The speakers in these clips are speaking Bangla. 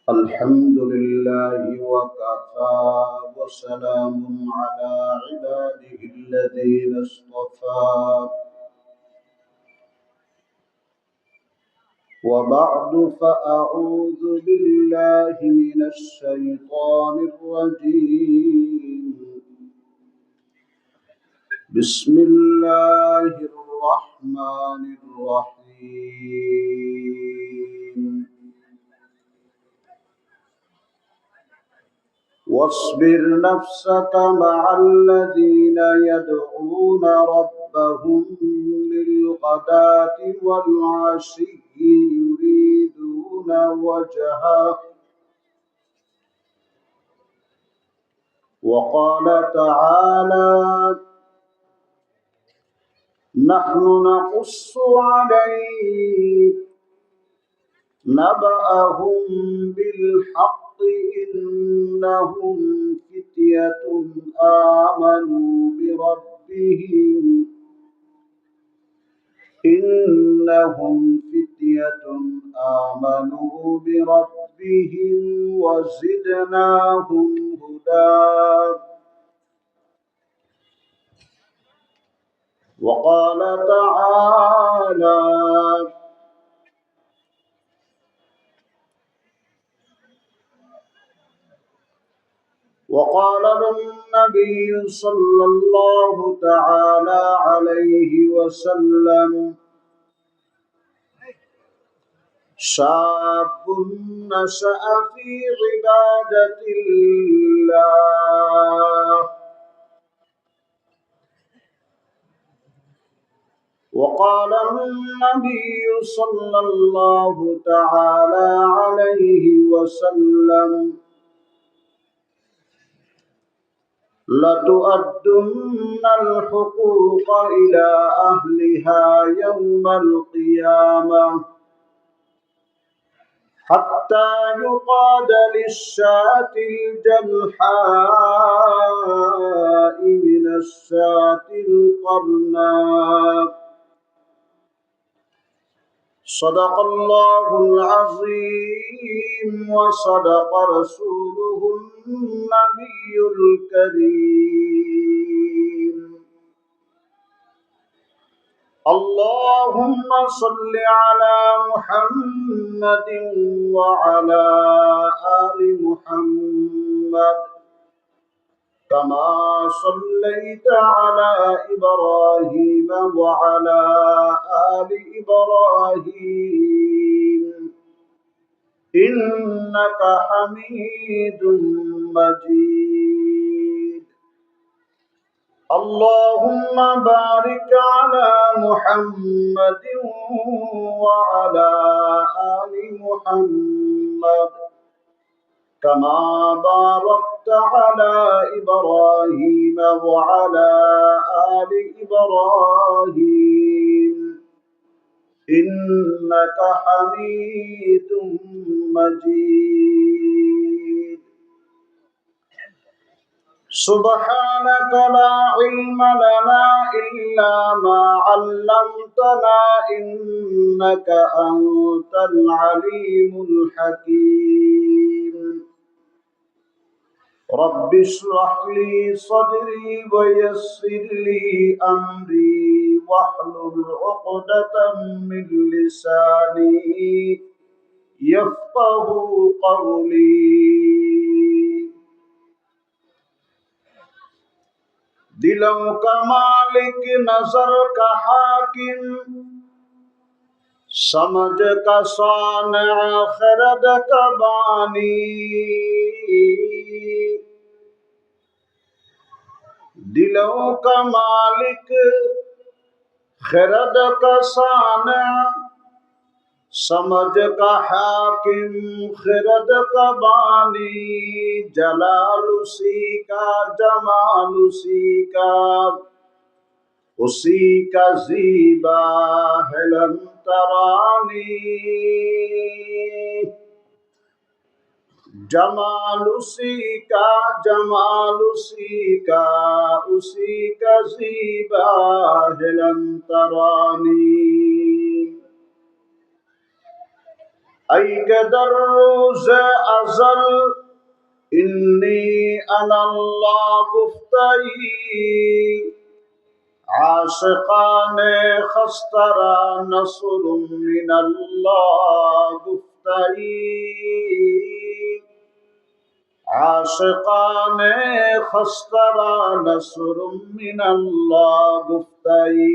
الحمد لله وكفى وسلام على عباده الذين اصطفى وبعد فأعوذ بالله من الشيطان الرجيم بسم الله الرحمن الرحيم واصبر نفسك مع الذين يدعون ربهم بالغداة والعشي يريدون وجهه وقال تعالى نحن نقص عليك نبأهم بالحق إنهم فتية آمنوا بربهم وزدناهم هدى وقال تعالى وقال النبي صلى الله تعالى عليه وسلم شاب نشأ في عبادة الله وقال النبي صلى الله تعالى عليه وسلم لتؤدن الحقوق إلى أهلها يوم القيامة حتى يقاد للشاة الجلحاء من الشاة القرناء صدق الله العظيم وصدق رسوله النبي الكريم اللهم صل على محمد وعلى آل محمد كما صليت على إبراهيم وعلى آل إبراهيم إنك حميد مجيد اللهم بارك على محمد وعلى آل محمد كما باركت على إبراهيم وعلى آل إبراهيم إنك حميد مجيد سبحانك لا علم لنا إلا ما علمتنا إنك أنت العليم الحكيم رب اشرح لي صدري ويسر لي أمري واحلل عقدة من لساني يفقه قولي दिलों का मालिक नजर का हाकिम समझ का सानिअ खरद का बानी दिलों का मालिक खरद का सानिअ समझ का हाकिम खिरद का बानी जलाल उसी का जमाल उसी का ज़ीबा है लंतरानी जमाल उसी का जमाल उसी का ज़ीबा है लंतरानी ای که در روز ازل انی انا الله گفته ای، عاشقان خسترا نصر من الله گفته ای، عاشقان خسترا نصر من الله گفته ای.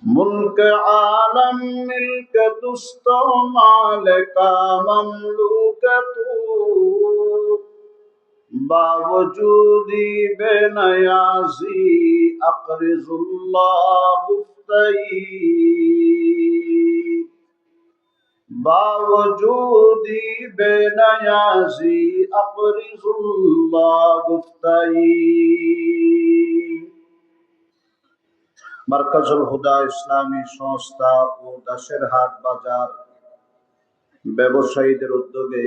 ملک عالم ملک دوست و مالک مملوک تو، باوجودی بے نیازی اقرض اللہ گفتئی، باوجودی بے نیازی اقرض اللہ گفتئی. মার্কাজুল হুদা ইসলামী সংস্থা ও দাসেরহাট বাজার ব্যবসায়ীদের উদ্যোগে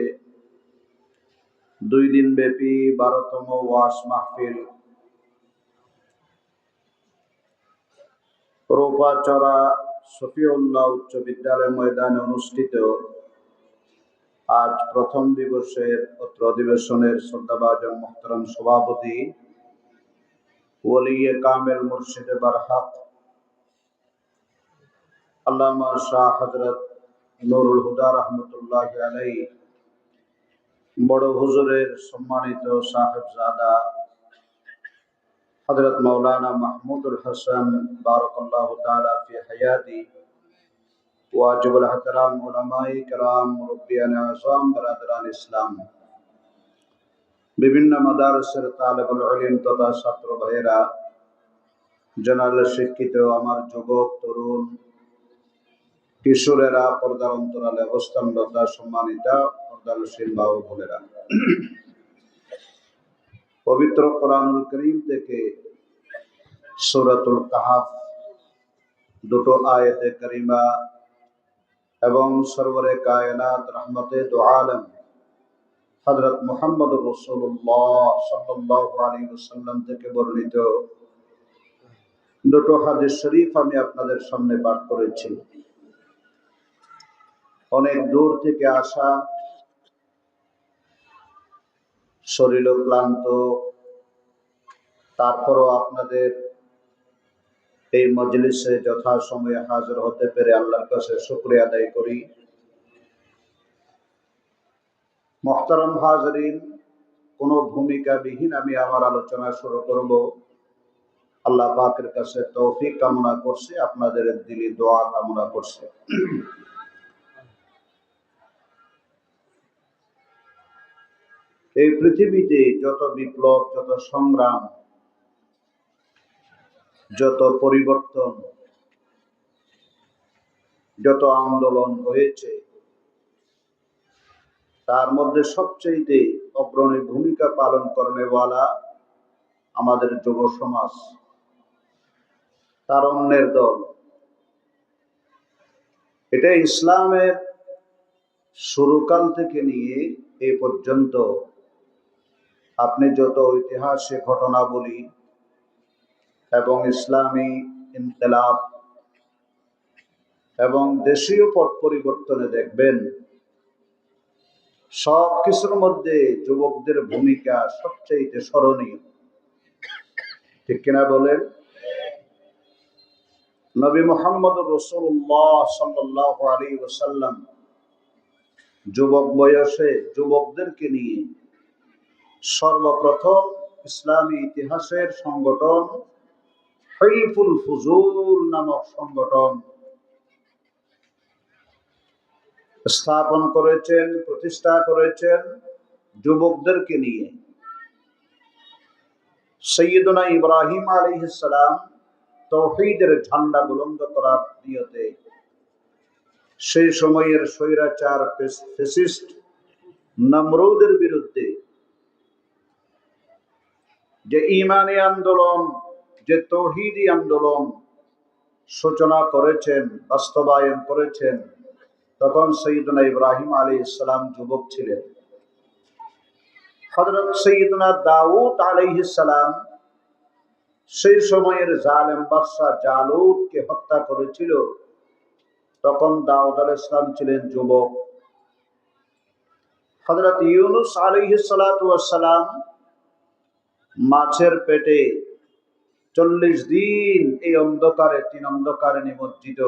2 দিন ব্যাপী 12তম ওয়াজ মাহফিল রোপাচড়া সফিউল্লাহ উচ্চ বিদ্যালয় ময়দানে অনুষ্ঠিত। আজ প্রথম দিবসের অত্র অধিবেশনের শ্রদ্ধাভাজন মুহতারাম সভাপতি ওলিয়ে কামেল মুর্শিদে বারহাক আল্লামা শাহ হযরত নুরুল হুদা রহমতুল্লাহ আলাইহি বড় হুজুরের সম্মানিত সাহেবজাদা হযরত মাওলানা মাহমুদুল হাসান বারাকাল্লাহু তাআলা ফি হায়াতি, ওয়াজিবুল ইহতিরাম উলামায়ে কেরাম, মুরব্বিয়ানে আযম, বিরাদরান ইসলাম, বিভিন্ন মাদ্রাসার তালেবুল ইলম তথা ছাত্র ভাইয়েরা, জেনারেল শিক্ষিত আমার যুবক তরুণ কিশোরেরা, পর্দার অন্তরালে অবস্থানরত সম্মানিতা পর্দানশীল মা ও বোনেরা, পবিত্র কোরআনুল কারীম থেকে সূরাতুল কাহফ দুটো আয়াতে কারিমা এবং সরওয়ারে কায়নাত রহমতে দু আলম হযরত মুহাম্মদুর রাসূলুল্লাহ সাল্লাল্লাহু আলাইহি ওয়াসাল্লাম থেকে বর্ণিত দুটো হাদিস শরীফ আমি আপনাদের সামনে পাঠ করেছি। অনেক দূর থেকে আসা, শরীর ক্লান্ত, তারপরও আপনাদের এই মজলিসে যথাসময়ে হাজির হতে পেরে আল্লাহর কাছে শুকরিয়া আদায় করি। মুহতারাম হাজিরিন, কোনো ভূমিকাবিহীন আমি আমার আলোচনা শুরু করব। আল্লাহ পাকের কাছে তৌফিক কামনা করছি, আপনাদের দিলি দোয়া কামনা করছি। এই পৃথিবীতে যত বিপ্লব, যত সংগ্রাম, যত পরিবর্তন, যত আন্দোলন হয়েছে, তার মধ্যে সবচেয়ে অগ্রণী ভূমিকা পালন করেনেওয়ালা আমাদের যুব সমাজ, তারুণ্যের দল। এটা ইসলামের শুরুকাল থেকে নিয়ে এ পর্যন্ত আপনি যত ঐতিহাসিক ঘটনাবলী এবং ইসলামী ইনকিলাব এবং দেশীয় পট পরিবর্তনে দেখবেন, সব কিছুর মধ্যে যুবকদের ভূমিকা সবচেয়ে স্মরণীয়। ঠিক কিনা বলেন? নবী মুহাম্মদুর রাসূলুল্লাহ সাল্লাল্লাহু আলাইহি ওয়াসাল্লাম যুবক বয়সে যুবকদেরকে নিয়ে সর্বপ্রথম ইসলামী ইতিহাসের সংগঠন হিলফুল ফুজুল নামক সংগঠন স্থাপন করেছেন, প্রতিষ্ঠা করেছেন যুবকদেরকে নিয়ে। সাইয়্যিদুনা ইব্রাহিম আলাইহিস সালাম তাওহীদের ঝান্ডা বুলন্দ করার নিয়তে সেই সময়ের স্বৈরাচার ফ্যাসিস্ট নমরুদের বিরুদ্ধে যে ঈমানী আন্দোলন, যে তাওহীদি আন্দোলন সূচনা করেছেন, বাস্তবায়ন করেছেন, তখন সাইয়্যিদুনা ইব্রাহিম আলাইহিস সালাম যুবক ছিলেন। হযরত সাইয়্যিদুনা দাউদ আলাইহিস সালাম সেই সময়ের জালেম বাদশা জালুতকে হত্যা করেছিল তখন দাউদ আলাইহিস সালাম ছিলেন যুবক। হযরত ইউনূস আলাইহিস সালাতু ওয়াস সালাম মাছের পেটে 40 দিন এই অন্ধকারে, তিন অন্ধকারে নিমজ্জিত।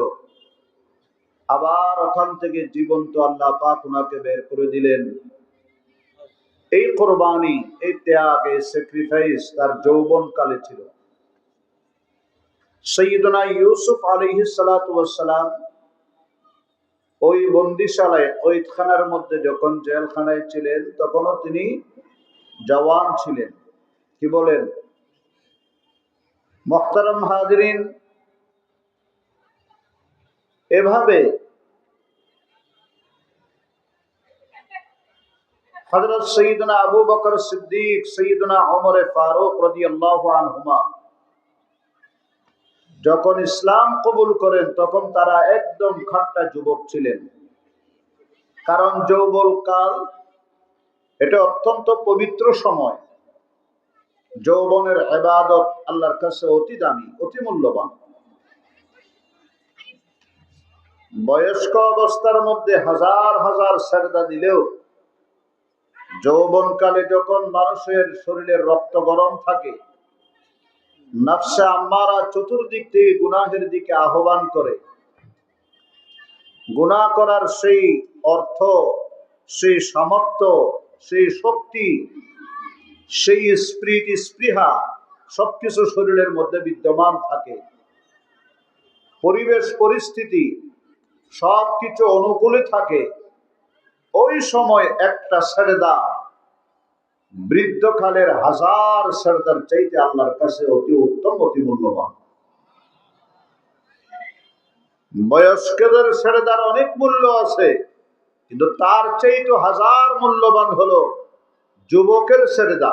আবার ওখান থেকে জীবন্ত আল্লাহ পাক ওনাকে বের করে দিলেন। এই কোরবানি, এই ত্যাগ, এই স্যাক্রিফাইস তার যৌবনকালে ছিল। সাইয়্যিদুনা ইউসুফ আলাইহিস সালাতু ওয়াস সালাম ওই বন্দিশালায়, কয়েদখানার মধ্যে যখন জেলখানায় ছিলেন, তখনও তিনি জওয়ান ছিলেন। কি বলেন? মুহতারাম হাজিরিন, এভাবে হযরত সাইয়্যিদুনা আবু বকর সিদ্দিক, সাইয়্যিদুনা ওমর ফারুক রাদিয়াল্লাহু আনহুমা যখন ইসলাম কবুল করেন, তখন তারা একদম খাট্টা যুবক ছিলেন। কারণ যৌবনকাল এটা অত্যন্ত পবিত্র সময়। যৌবনের ইবাদত আল্লাহর কাছে অতি দামি, অতি মূল্যবান। বয়স্ক অবস্থার মধ্যে হাজার হাজার সেজদা দিলেও যৌবনকালে যখন মানুষের শরীরের রক্ত গরম থাকে, নফসে আম্মারা চতুর্দিক থেকে গুনাহের দিকে আহ্বান করে, গুনাহ করার সেই অর্থ, সেই সামর্থ্য, সেই শক্তি, সেই স্পৃহা সবকিছু শরীরের মধ্যে বিদ্যমান থাকে। পরিবেশ পরিস্থিতি সবকিছু অনুকূলে থাকে। ওই সময় একটা সেজদা বৃদ্ধকালের হাজার সেজদার চাইতে আল্লাহর কাছে অতি উত্তম, অতি মূল্যবান। বয়স্কদের সেজদার অনেক মূল্য আছে, কিন্তু তার চাইতে হাজার মূল্যবান হলো যুবকের সেজদা,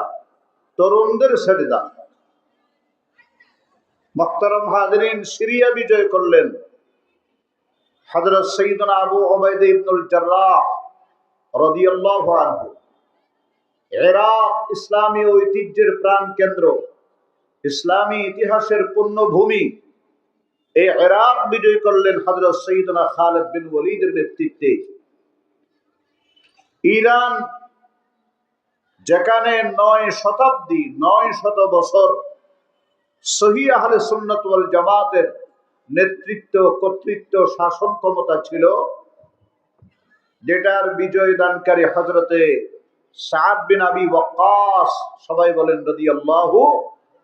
তরুণদের সেজদা। মুহতারাম হাজিরিন, সিরিয়া বিজয় করলেন হযরত সাইয়্যিদুনা আবু উবাইদা ইবনুল জাররাহ রাদিয়াল্লাহু আনহু। ইরাক ইসলামী ঐতিহ্যের প্রাণ কেন্দ্র, ইসলামী ইতিহাসের পুণ্যভূমি। এই ইরাক বিজয় করলেন হযরত সাইয়্যিদুনা খালিদ বিন ওয়ালিদের নেতৃত্বে। ইরান, যেখানে 900 বছর সহিহ আহলে সুন্নাত ওয়াল জামাতের নেতৃত্ব, কর্তৃত্ব, শাসন ক্ষমতা ছিল, যেটার বিজয় দানকারী হযরতে সাদ বিন আবি ওয়াক্কাস, সবাই বলেন রাদিয়াল্লাহু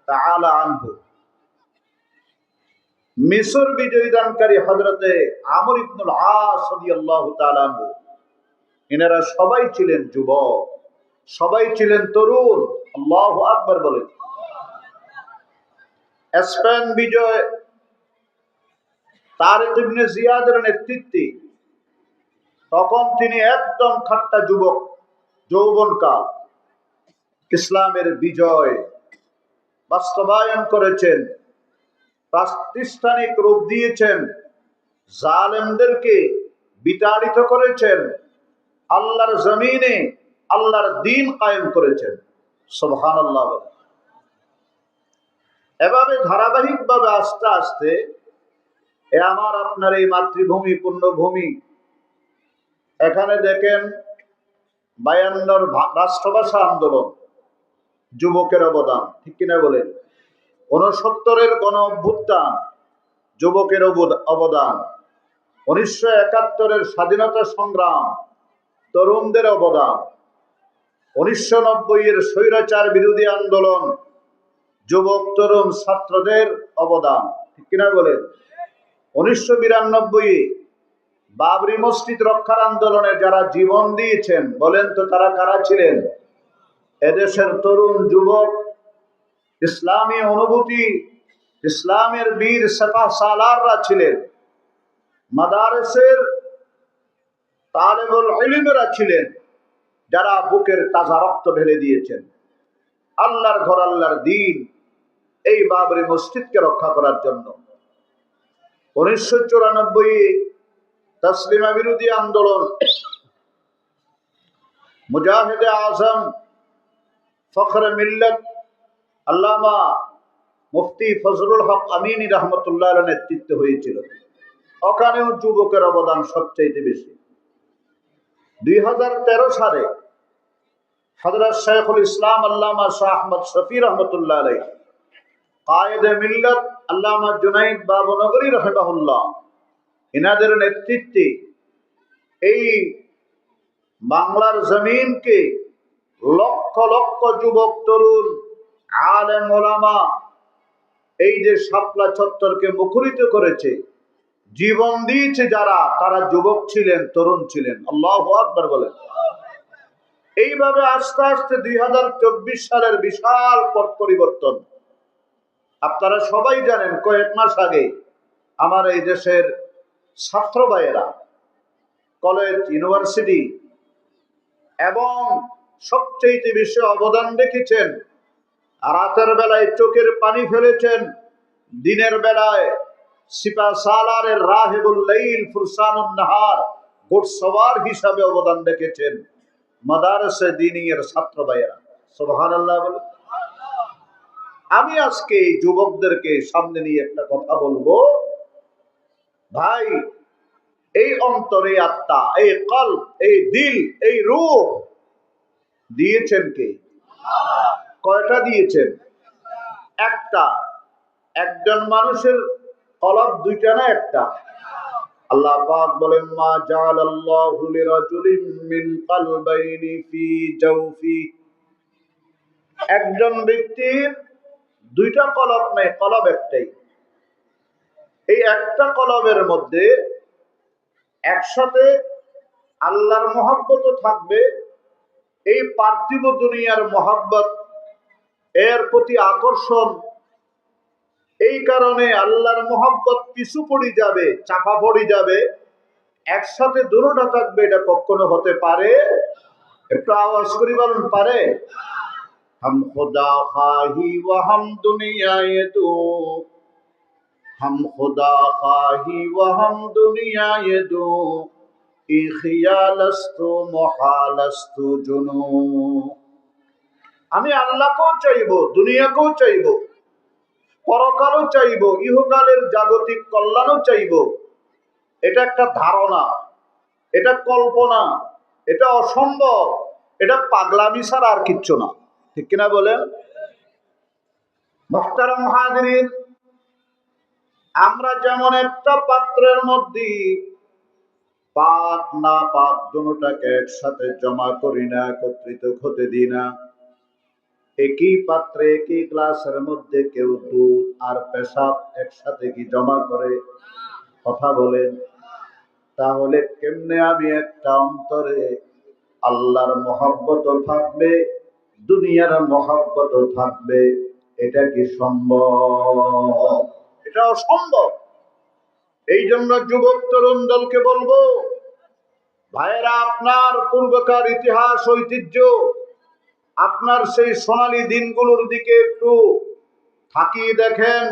তাআলা আনহু। মিশর বিজয় দানকারী হযরতে আমর ইবনুল আস রাদিয়াল্লাহু তাআলা আনহু। এনারা সবাই ছিলেন যুবক, সবাই ছিলেন তরুণ। আল্লাহু আকবার বলেন। স্পেন বিজয় তারিক ইবনে জিয়াদের নেতৃত্বে, তখন তিনি একদম খাট্টা যুবক, যৌবনকাল। ইসলামের বিজয় বাস্তবায়ন করেছেন, প্রাতিষ্ঠানিক রূপ দিয়েছেন, জালেমদেরকে বিতাড়িত করেছেন, আল্লাহর জমিনে আল্লাহর দ্বীন কায়েম করেছেন। সুবহানাল্লাহ। এভাবে ধারাবাহিকভাবে আস্তে আস্তে আমার আপনার এই মাতৃভূমি, পুণ্যভূমি, এখানে দেখেন 52 রাষ্ট্রভাষা আন্দোলন, যুবকের অবদান, ঠিক কিনা বলেন? 69 গণ অভ্যুত্থান, যুবকের অবদান। 1971 স্বাধীনতা সংগ্রাম, তরুণদের অবদান। 1990 স্বৈরাচার বিরোধী আন্দোলন, যুবক তরুণ ছাত্রদের অবদান, ঠিক কিনা বলেন? 1992 বাবরি মসজিদ রক্ষার আন্দোলনে যারা জীবন দিয়েছেন, বলেন তো তারা কারা ছিলেন? এদেশের তরুণ যুবক, ইসলামী অনুভূতি, ইসলামের বীর সেফা সালাররা ছিলেন। মাদারেসের তালেবুল ইলমেরা ছিলেন, যারা বুকের তাজা রক্ত ঢেলে দিয়েছেন আল্লাহর ঘর, আল্লাহর দ্বীন, এই বাবরি মসজিদকে রক্ষা করার জন্য। 1994 তসলিমা বিরোধী আন্দোলন, মুজাহিদে আজম ফখরে মিল্লত আল্লামা মুফতি ফজলুল হক আমিনী রহমতুল্লাহ নেতৃত্ব হয়েছিল। ওখানেও যুবকের অবদান সবচেয়ে বেশি। 2013 সালে হযরত শাইখুল ইসলাম আল্লামা শাহ আহমদ শফি রহমতুল্লাহ আলাইহি, কায়েদে মিল্লাত আল্লামা জুনাইদ বাবনগরী রাহিমাহুল্লাহ, ইনাদের নেতৃত্বে এই বাংলার জমিনকে লক্ষ লক্ষ যুবক তরুণ আলেম ওলামা এই যে শাপলা চত্বরকে মুখরিত করেছে, জীবন দিয়েছে যারা, তারা যুবক ছিলেন, তরুণ ছিলেন। আল্লাহু আকবার বলেন। এইভাবে আস্তে আস্তে 2024 সালের বিশাল পথ পরিবর্তন। আপনারা সবাই জানেন, কয়েক মাস আগে আমার এই দেশের ছাত্র ভাইয়েরা কলেজ, ইউনিভার্সিটি এবং সবচেয়ে বেশি অবদান রেখেছেন, রাতের বেলায় চোখের পানি ফেলেছেন, দিনের বেলায় সিপা সালারের রাহিবুল লাইল ফুরসানুন নাহার ঘোড়সওয়ার হিসাবে অবদান রেখেছেন মাদারসে দ্বীনির ছাত্র ভাইয়েরা। সুবহানাল্লাহ বলে। আমি আজকে এই যুবকদেরকে সামনে নিয়ে একটা কথা বলবো। ভাই, এই অন্তরে আত্মা, এই কলব, এই দিল, এই রূহ দিয়েছেন কে? কয়টা দিয়েছেন? একটা। একজন মানুষের কলব দুইটা না একটা? আল্লাহ পাক বলেন, মা জাআলাল্লাহু লিরাজুলিন মিন কলবাইনি ফি জাওফি। একজন ব্যক্তির দুইটা কলব নেই, কলব একটাই। এই একটা কলবের মধ্যে একসাথে আল্লাহর মহব্বত থাকবে, এই পার্থিব দুনিয়ার মহব্বত, এর প্রতি আকর্ষণ, এই কারণে আল্লাহর মহব্বত পিছু পড়ে যাবে, চাপা পড়ে যাবে। একসাথে দুটোটা থাকবে, এটা কখনো হতে পারে? একটু আওয়াজ করে বলুন, পারে? हम खुदा खाही व हम दुनिया ये दो, हम खुदा खाही व हम दुनिया ये दो, ई খিয়ালস্তু মুহালস্তু जुनू। আমি আল্লাহকেও চাইবো, দুনিয়াকেও চাইবো, পরকালও চাইবো, ইহকালের জাগতিক কল্যাণও চাইবো। এটা একটা ধারণা, এটা কল্পনা, এটা অসম্ভব, এটা পাগলামি ছাড়া আর কিচ্ছু না। ঠিক কিনা বলেন? মুহতারাম হাজিরিন, আমরা যেমন একটা পাত্রের মধ্যে পাক না পাক দুটোটাকে একসাথে জমা করি না, একত্রিত হতে দিই না। একই পাত্রে, একই গ্লাসের মধ্যে কেউ দুধ আর পেশাব একসাথে কি জমা করে? কথা বলেন। তাহলে কেমনে আমি একটা অন্তরে আল্লাহর মহব্বত থাকবে, দুনিয়ার মহব্বত থাকবে? এটা কি সম্ভব? এটা অসম্ভব। এই জন্য যুবক তরুণ দলকে বলবো, ভাইয়েরা, আপনার পূর্বকার ইতিহাস, ঐতিহ্য, আপনার সেই সোনালী দিনগুলোর দিকে একটু তাকিয়ে দেখেন।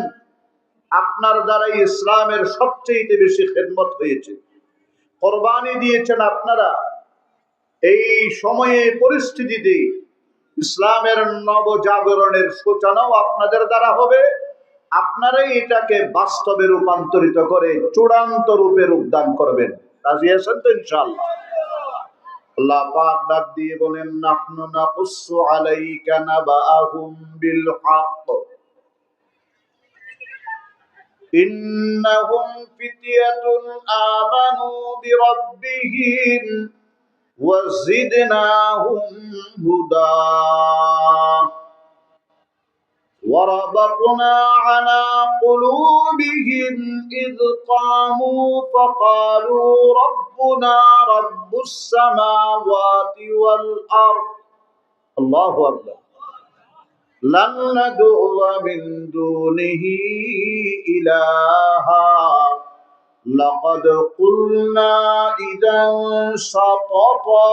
আপনার দ্বারা ইসলামের সবচেয়ে বেশি খেদমত হয়েছে, কোরবানি দিয়েছেন আপনারা। এই সময়ে পরিস্থিতিতে ইসলামের নবজাগরণের সূচনাও আপনাদের দ্বারা হবে। আপনারাই এটাকে বাস্তবে রূপান্তরিত করে চূড়ান্ত রূপে রূপদান করবেন। রাজি আছেন তো ইনশাআল্লাহ? আল্লাহ পাক ডাক দিয়ে বলেন, নাহনু নাকুসু আলাইকা নাবাআহুম বিল হক ইন্নাহুম ফিতয়াতুন আমানু বিরাব্বিহিম ওয়াজিদনাহুম হুদা وربطنا على قلوبهم إذ قاموا فقالوا ربنا رب السماوات والأرض الله أكبر لن ندعو من دونه إلها لقد قلنا إذا شططا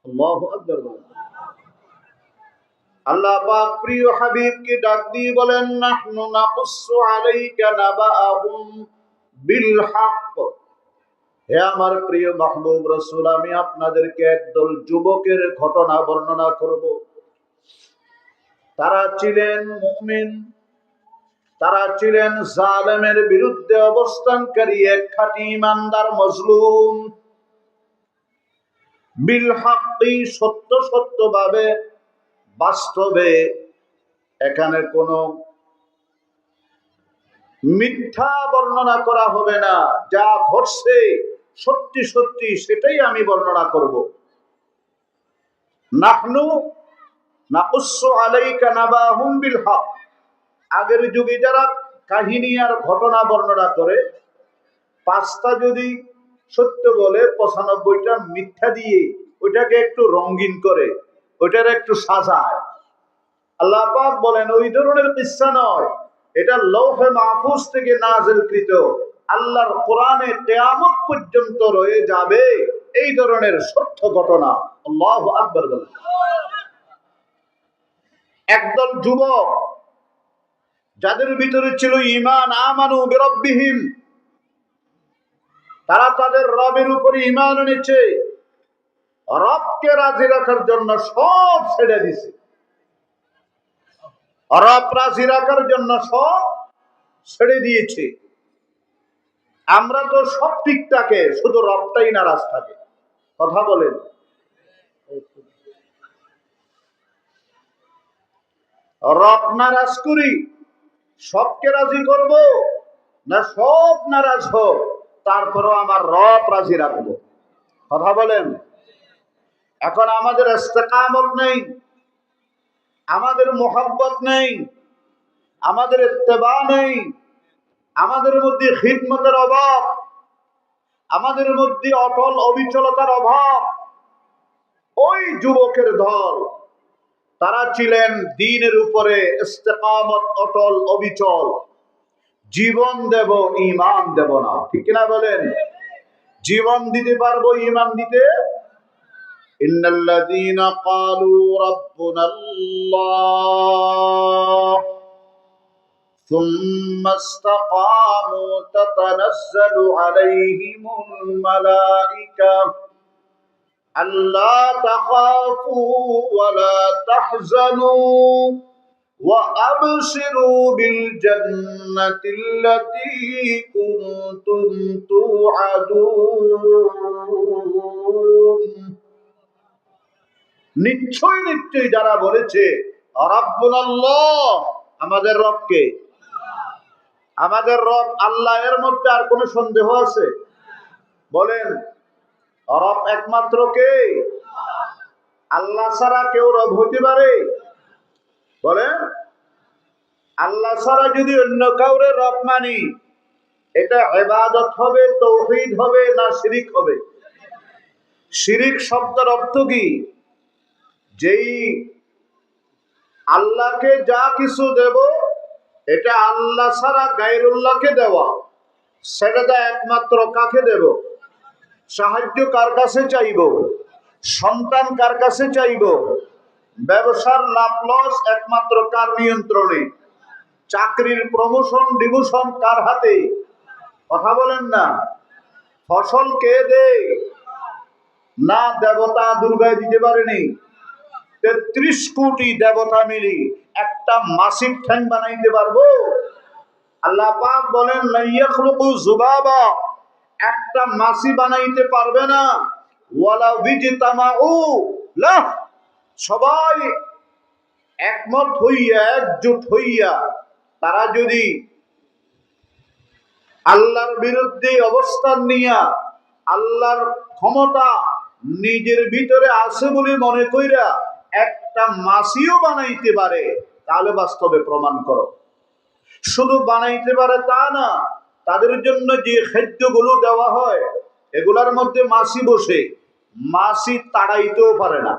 الله أكبر। আল্লাহ পাক প্রিয় হাবিবকে ডাক দিয়ে বলেন, নাহনু নাকুসু আলাইকা নাবাআহুম বিল হক। হে আমার প্রিয় মাহবুব রাসূল, আমি আপনাদেরকে একদল যুবকের ঘটনা বর্ণনা করব। তারা ছিলেন মুমিন, তারা ছিলেন জালেমের বিরুদ্ধে অবস্থানকারী এক খাঁটি ইমানদার মজলুম। বিল হাক্কি, সত্য সত্যভাবে, বাস্তবে। এখানে কোনো মিথ্যা বর্ণনা করা হবে না, যা ঘটছে সত্যি সত্যি সেটাই আমি বর্ণনা করব। নাহনু নাকুসসু আলাইকা নাবাহুম বিল হক। আগের যুগে যারা কাহিনী আর ঘটনা বর্ণনা করে, 5টা যদি সত্য বলে 95টা মিথ্যা দিয়ে ওইটাকে একটু রঙিন করে, ওইটার একটু সাজায়। আল্লাহ পাক বলেন ওই ধরনের কিসসা নয়, এটা লৌহে মাহফুজ থেকে নাযিলকৃত আল্লাহর কোরআনে কিয়ামত পর্যন্ত রয়ে যাবে এই ধরনের সত্য ঘটনা। আল্লাহু আকবার বলেন। একদল যুবক যাদের ভিতরে ছিল ঈমান, আমানু বিরাব্বিহিম, তারা তাদের রবের উপর ঈমান এনেছে, রবকে রাজি রাখার জন্য সব ছেড়ে দিছে। রব রাজি রাখার জন্য সব ছেড়ে দিয়েছে। আমরা তো সব ঠিক থাকে, শুধু রবটাই নারাজ থাকে। কথা বলেন। রব নারাজ করি, সবকে রাজি করব না সব নারাজ হোক তারপরও আমার রব রাজি রাখবো? কথা বলেন। এখন আমাদের ইস্তেকামত নেই, আমাদের মোহাব্বত নেই, আমাদের ইত্তেবা নেই, আমাদের মধ্যে খিদমতের অভাব, আমাদের মধ্যে অটল অবিচলতার অভাব। ওই যুবকের দল, তারা ছিলেন দ্বীনের উপরে ইস্তেকামত, অটল অবিচল। জীবন দেব, ঈমান দেব না, ঠিক কিনা বলেন? জীবন দিতে পারবো, ঈমান দিতে। ইন্নাল্লাযীনা ক্বালু রাব্বুনাল্লাহ সুম্মা ইসতাকামু তাতানাজ্জালু আলাইহিমুল মালায়েকা আল্লা তাখাফু ওয়া লা তাহজানু وأبشروا بالجنة التي كنتم توعدون। নিশ্চয় নিশ্চয় যারা বলেছে রাব্বুনাল্লাহ, আমাদের রবকে, আমাদের রব আল্লাহ, এর মধ্যে আর কোনো সন্দেহ আছে? বলেন, রব একমাত্র কে? আল্লাহ ছাড়া কেউ রব হতে পারে? বলেন, আল্লাহ ছাড়া যদি অন্য কাউরে রব মানি, এটা ইবাদত হবে, তাওহীদ হবে না শিরিক হবে? শিরিক শব্দের অর্থ কি? যেই আল্লাহকে যা কিছু দেব, এটা আল্লাহ ছাড়া গায়রুল্লাহকে দেওয়া। সেটা একমাত্র কাকে দেব? সাহায্য কার কাছে চাইব? সন্তান কার কাছে চাইব? ব্যবসার লাভ লস একমাত্র কার নিয়ন্ত্রণে? চাকরির প্রমোশন ডিমোশন কার হাতে? কথা বলেন না। ফসল কে দেয়? না দেবতা দুর্গায় দিতে পারেনি। 33 কোটি দেবতা মিলি একটা মাসিক ঠ্যাং বানাইতে পারবো? আল্লাহ পাক বলেন লা ইয়াখলুকু যুবাবা, একটা মাছি বানাইতে পারবে না। ওয়ালা বিজতামাউ লাহ, সবাই একমত হইয়া, একজোট হইয়া তারা যদি আল্লাহর বিরুদ্ধে অবস্থান নিয়া আল্লাহর ক্ষমতা নিজের ভিতরে আছে বলে মনে কইরা একটা মাছিও বানাইতে পারে, তাহলে বাস্তবে প্রমাণ করো। শুধু বানাইতে পারে তা না, তাদের জন্য যে খাদ্যগুলো দেওয়া হয় এগুলার মধ্যে মাছি বসে, মাছি তাড়াইতেও পারে না।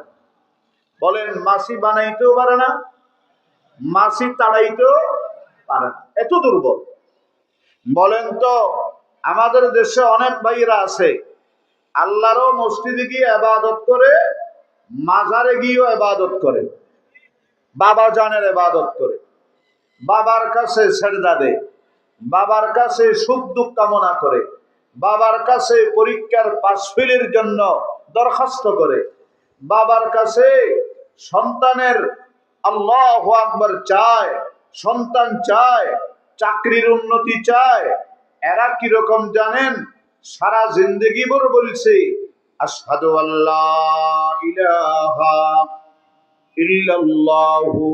বলেন, মাছি বানাইতেও পারে না, মাছি তাড়াইতেও পারে না, এত দুর্বল। বলেন তো, আমাদের দেশে অনেক ভাইরা আছে আল্লাহরও মসজিদে গিয়ে ইবাদত করে, মাজারে গিয়েও ইবাদত করে, বাবা জানের ইবাদত করে, বাবার কাছে সেজদা দেয়, বাবার কাছে সুখ দুঃখ কামনা করে, বাবার কাছে পরীক্ষার পাস ফেলের জন্য দরখাস্ত করে, বাবার কাছে সন্তানের আল্লাহু আকবার চায়, সন্তান চায়, চাকরির উন্নতি চায়, এরা কিরকম জানেন? সারা জিন্দগি ভর বলছে আশহাদু আল্লা ইলাহা ইল্লাল্লাহু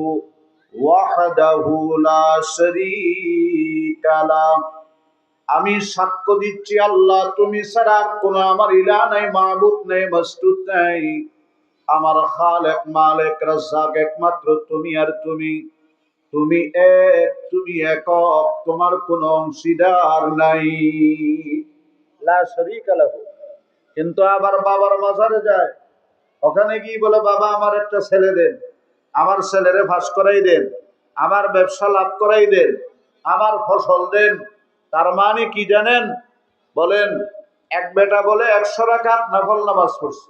ওয়াহদাহু লা শারীকা লাহ, আমি সাক্ষ্য দিচ্ছি আল্লাহ তুমি ছাড়া আর কোনো আমার ইলাহ নাই, মাবুদ নাই, মাসতুদ নাই। আমার খালেক মালিক রাজ্জাক একমাত্র তুমি আর তুমি। তুমি এক, তুমি একক, তোমার কোনো অংশীদার নাই। লা শারীকা লাহু। কিন্তু আবার বাবার মাজারে যায়, ওখানে গিয়ে বলে বাবা আমার একটা ছেলে দেন, আমার ছেলেরে ফাঁস করাই দেন, আমার ব্যবসা লাভ করাই দেন, আমার ফসল দেন। তার মানে কি জানেন? বলেন, এক বেটা বলে 100 রাকাত নফল নামাজ পড়ছে।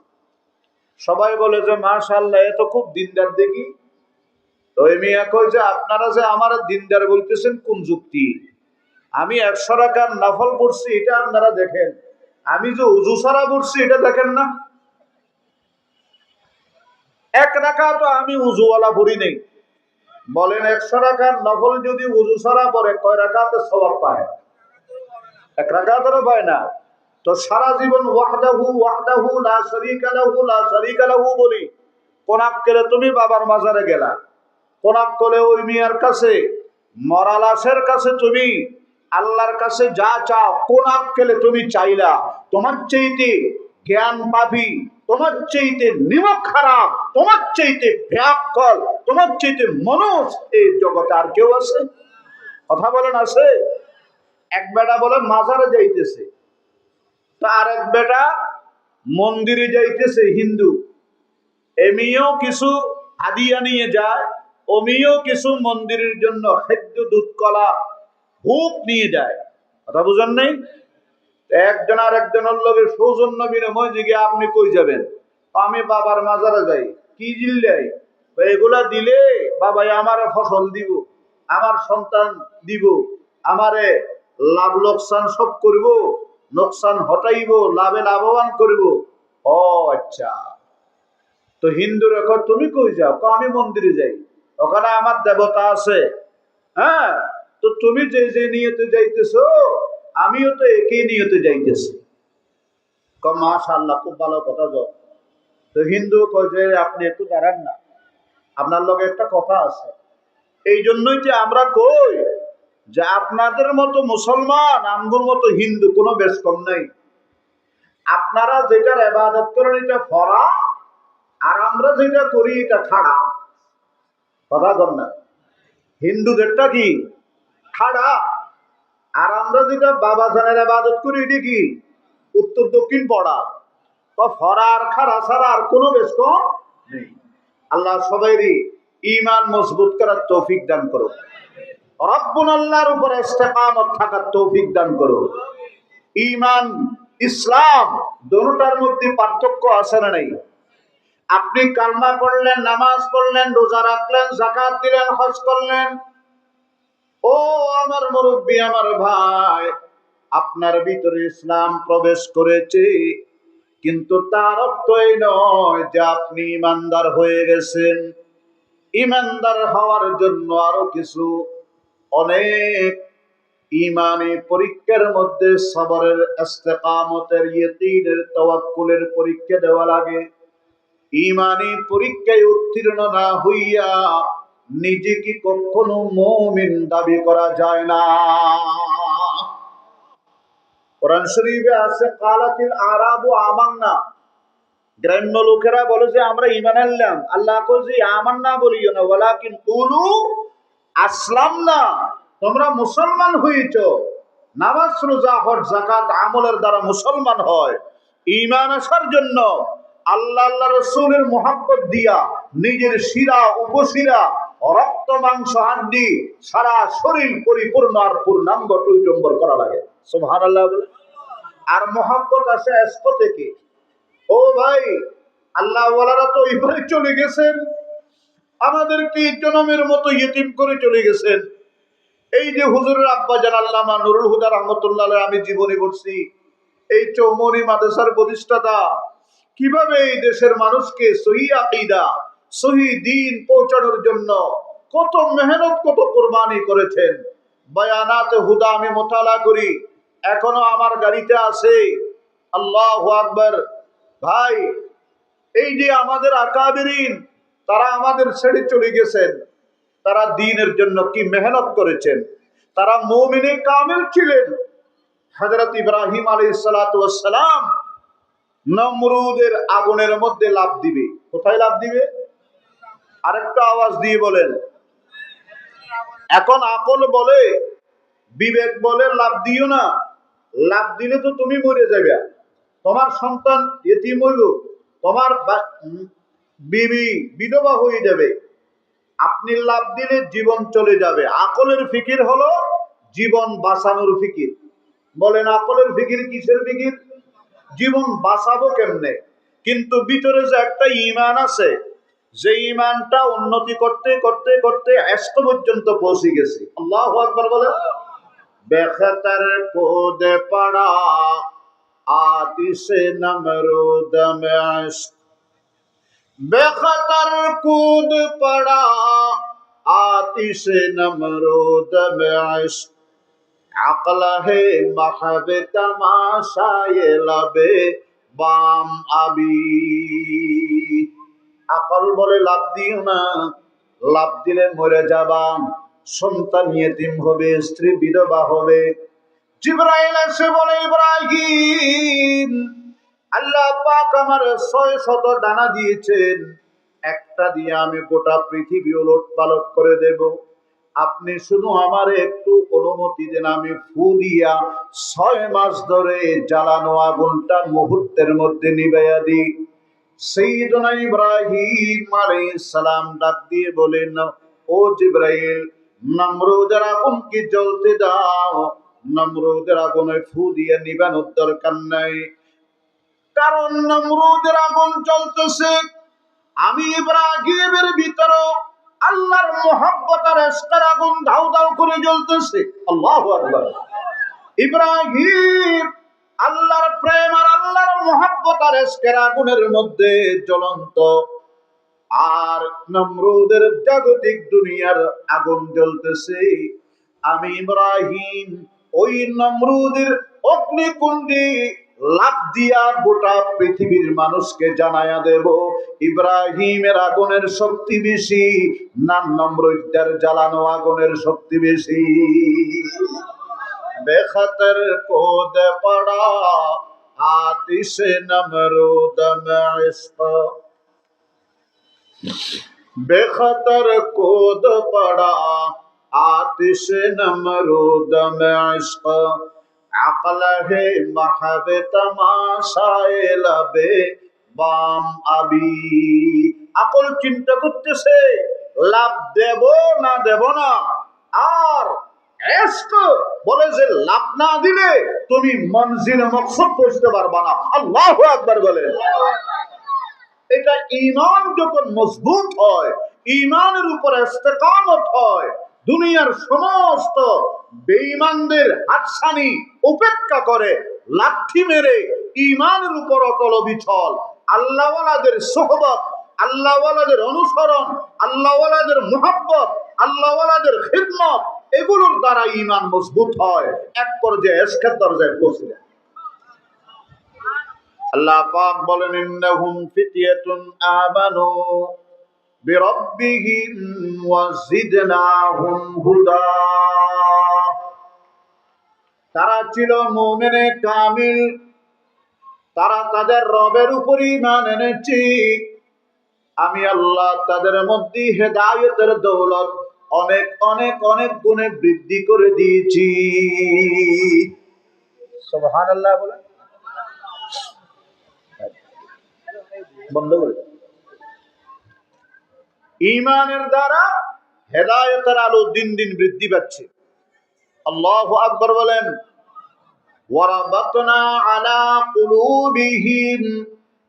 সবাই বলে যে মাশাআল্লাহ এ তো খুব দিনদার দেখি। তো এই মিয়া কই যে আপনারা যে আমার দিনদার বলতেছেন কোন যুক্তি? আমি 100 রাকাত নফল পড়ছি এটা আপনারা দেখেন, আমি যে ওযু ছাড়া পড়ছি এটা দেখেন না। 1 রাকাত আমি ওযুওয়ালা পড়ি নেই। বলেন 100 রাকাত নফল যদি ওযু ছাড়া পড়ে কয় রাকাতের সওয়াব পায়? 1 রাকাতেরও পায় না। তো সারা জীবন ওয়াহদাহু ওয়াহদাহু লা শারীকা লাহু লা শারীকা লাহু বলি, কোন আক্কেলে তুমি বাবার মাজারে গেলা, কোন আক্কেলে ওই মিয়ার কাছে, মরা লাশের কাছে তুমি আল্লাহর কাছে যা চাও, কোন আক্কেলে তুমি চাইলা? তোমার চাইতে জ্ঞান পাবি, তোমার চাইতে নিমক খারাপ, তোমার চাইতে ব্যাকল, তোমার চাইতে মানুষ এই জগতে আর কেউ আছে? কথা বলেন আছে? এক বেটা বলে মাজারে যাইতেছে, তো আরেক বেটা মন্দিরে যাইতেছে হিন্দু। এমিও কিছু হাদিয়া নিয়ে যায়, অমিও কিছু মন্দিরের জন্য খাদ্য, দুধ, কলা, ভোগ নিয়ে যায়। কথা বুঝেন নাই? একজন আর একজনের লগে সৌজন্য বিনিময় জিগে আপনি কই যাবেন? আমি বাবার মাজারে যাই। কি দিল্লাই? এগুলা দিলে বাবাই আমারে ফসল দিব, আমার সন্তান দিব, আমারে লাভ লোকসান সব করব, লোকসান হটাইব, লাভে লাভবান করব। ও আচ্ছা, তো হিন্দুর এখন তুমি কই যাও? আমি মন্দিরে যাই, ওখানে আমার দেবতা আছে। হ্যাঁ, তো তুমি যে যে নিয়তে যাইতেছো আমিও তো একই নিয়তে যাইতেছি। মাশাআল্লাহ, খুব ভালো কথা। তো হিন্দু কয় যে আপনি একটু দাঁড়ান না, আপনার লগে একটা কথা আছে। এই জন্যই যে আমরা কই যে আপনাদের মতো মুসলমান আমগুর মতো হিন্দু কোনো বেশ কম নাই। আপনারা যেটার ইবাদত করেন এটা ফরা, আর আমরা যেটা করি এটা খাড়া। কথা কর না? হিন্দুদেরটা কি খাড়া, আর আমরা যেটা বাবা জানের ইবাদত করি এটা কি উত্তর দক্ষিণ পড়া। তো ফরা আর খাড়া ছাড়া আর কোনো বেশ কম নেই। আল্লাহ সবাইরই ঈমান মজবুত করার তৌফিক দান করো। রব্বুল আল্লাহর উপরে ইস্তেকামত থাকার তৌফিক দান করো। ঈমান ইসলাম দুটোটার মধ্যে পার্থক্য আছে না নাই? আপনি কালমা পড়লেন, নামাজ পড়লেন, রোজা রাখলেন, যাকাত দিলেন, হজ করলেন, ও আমার মুরব্বি, আমার ভাই, আপনার ভিতরে ইসলাম প্রবেশ করেছে, কিন্তু তার অর্থ এই নয় যে আপনি ঈমানদার হয়ে গেছেন। ঈমানদার হওয়ার জন্য আরো কিছু অনেক ঈমানি পরীক্ষার মধ্যে সবরের, ইস্তেকামতের, ইয়াকিনের, তাওয়াক্কুলের পরীক্ষা দেওয়া লাগে। ঈমানি পরীক্ষায় উত্তীর্ণ না হইয়া নিজেকে কখনো মুমিন দাবি করা যায় না। কোরআন শরীফে আছে কালাতিল আরাবু আমান্না, গ্রাম্য লোকেরা বলে যে আমরা ঈমান আনলাম। আল্লাহ কয় যে আমান্না বলিও না, ওয়ালাকিন কুলু আসলামনা, তোমরা মুসলমান হয়েছো। নামাজ, রোজা, হজ, যাকাত আমলের দ্বারা মুসলমান হয়। ঈমান আসার জন্য আল্লাহ আল্লাহ রাসূলের মুহাব্বত দিয়া নিজের শিরা, উপশিরা, রক্ত, মাংস, হাড্ডি, সারা শরীর পরিপূর্ণ আর পূর্ণাঙ্গ টইটম্বর করা লাগে। সুবহানাল্লাহ বলে। আর মুহাব্বত আসে এসক থেকে। ও ভাই, আল্লাহ ওয়ালারা তো এইভাবে চলে গেছেন, আমাদেরকে জনমের মতো ইতিম করে চলে গেছেন। এই যে হুজুরের আব্বা জান আল্লামা নুরুল হুদা রাহমাতুল্লাহ আলাইহি, আমি জীবনী পড়ছি, এই চৌমনি মাদ্রাসার প্রতিষ্ঠাতা কিভাবে এই দেশের মানুষকে সহি আকীদা, সহি দ্বীন পৌঁছানোর জন্য কত মেহনত, কত কুরবানি করেছেন। বয়ানাতে হুদা আমি মোতালা করি, এখনো আমার গাড়িতে আছে। আল্লাহু আকবার। ভাই, এই যে আমাদের আকাবিরিন, তারা আমাদের ছেড়ে চলে গেছেন, তারা দ্বীনের জন্য কি মেহনত করেছেন, তারা মুমিনে কামিল ছিলেন। হযরত ইব্রাহিম আলাইহিস সালাতু ওয়াস সালাম নমরুদের আগুনের মধ্যে লাফ দিবে। কোথায় লাফ দিবে? আরেকটা আওয়াজ দিয়ে বলেন। এখন আকল বলে, বিবেক বলে লাফ দিও না, লাফ দিলে তো তুমি মরে যাবে, তোমার সন্তান এতিম হইব, তোমার বিবি বিধবা হয়ে যাবে, আপনি লাভ দিলে জীবন চলে যাবে। আকলের ফিকির হলো জীবন বাঁচানোর ফিকির। বলেন আকলের ফিকির কিসের ফিকির? জীবন বাঁচাবো কেমনে। কিন্তু ভিতরে যে একটা ঈমান আছে, যে ঈমানটা উন্নতি করতে করতে করতে এস্ত পর্যন্ত পৌঁছে গেছে। আল্লাহু আকবার বলেন। বেখতর কোদ পড়া আতিশে নমরুদ মে ইশক, बेखतर कूद पड़ा आतिश नमरूद में इश्क, अक्ल है महब तमाशाए लबे बाम আবি। আকল বলে লাভ দিও না, লাভ দিলে মরে যাবা, সন্তান ইয়েতিম হবে, স্ত্রী বিধবা হবে। জিবরাইল এসে বলে, ইব্রাহিম, আল্লাহ পাক আমার ৬০০ ডানা দিয়েছেন, একটা দিয়ে আমি গোটা পৃথিবী ওলট পালট করে দেব। আপনি শুধু আমার একটু অনুমতি দেন, আমি ফু দিয়া ৬ মাস ধরে জ্বালানো আগুনটা মুহূর্তের মধ্যে নিভাইয়া দিই। সাইয়্যিদুনা ইব্রাহিম আলাইহিস সালাম ডাক দিয়ে বলেন, ও জিবরাইল, নমরুদের আগুন কি জ্বলতে দাও, নমরুদের আগুনে ফু দিয়ে নিবানোর দরকার নাই। কারণ নমরুদের আগুন চলতেছে, আমি ইব্রাহিমের ভিতরে আল্লাহর মুহাব্বত আর ইশকের আগুন ধাউ ধাউ করে জ্বলতেছে। আল্লাহু আকবার। ইব্রাহিম আল্লাহর প্রেম আর আল্লাহর মুহাব্বত আর ইশকের আগুনের মধ্যে জ্বলন্ত, আর নমরুদের জাগতিক দুনিয়ার আগুন জ্বলতেছে। আমি ইব্রাহিম ওই নমরুদের অগ্নিকুণ্ডে লাফ দিয়া গোটা পৃথিবীর মানুষকে জানায়া দেব, ইব্রাহিমের আগুনের শক্তি বেশি না নমরুদের জ্বালানো আগুনের শক্তি বেশি। বেখতর কোদ পড়া আতিশে নমরুদ মে ইশক, बेखतर कूद पड़ा आतिश नमरूद में इश्क, अक्ल है महब तमाशाए लबे बाम আবি। আকল চিন্তা করতেছে লাভ দেব না দেব না, আর ইশক বলে যে লাভ না দিলে তুমি মঞ্জিল মকসদ পৌঁছতে পারবা না। আল্লাহু আকবার বলে। এটা ঈমান যখন মজবুত হয়, ঈমানের উপরে ইস্তেকামত হয়, দুনিয়ার সমস্ত বেঈমানদের হাতছানি উপেক্ষা করে লাঠি মেরে ঈমানের উপর অটল অবিচল, আল্লাহওয়ালাদের সোহবত, আল্লাহওয়ালাদের অনুসরণ, আল্লাহওয়ালাদের মুহাব্বত, আল্লাহওয়ালাদের খিদমত, এগুলোর দ্বারা ঈমান মজবুত হয়, এক পর্যায়ে ইশকের দরজায় পৌঁছে যায়। আল্লাহ পাক বলেন, ইন্নাহুম ফিতয়াতুন আমানু বিরাব্বিহিম ওয়াজিদনাহুম হুদা। তারা ছিল মুমিনে কামিল, তারা তাদের রবের উপর ঈমান এনেছে, আমি আল্লাহ তাদের মধ্যে হেদায়েতের দৌলত অনেক অনেক অনেক গুণে বৃদ্ধি করে দিয়েছি। সুবহানাল্লাহ বলেন। বন্ধ করে ঈমানের দ্বারা হেদায়েতের আলো দিন দিন বৃদ্ধি পাচ্ছে। আল্লাহু আকবার বলেন। ওয়ারাবাতনা আলা কুলুবিহিম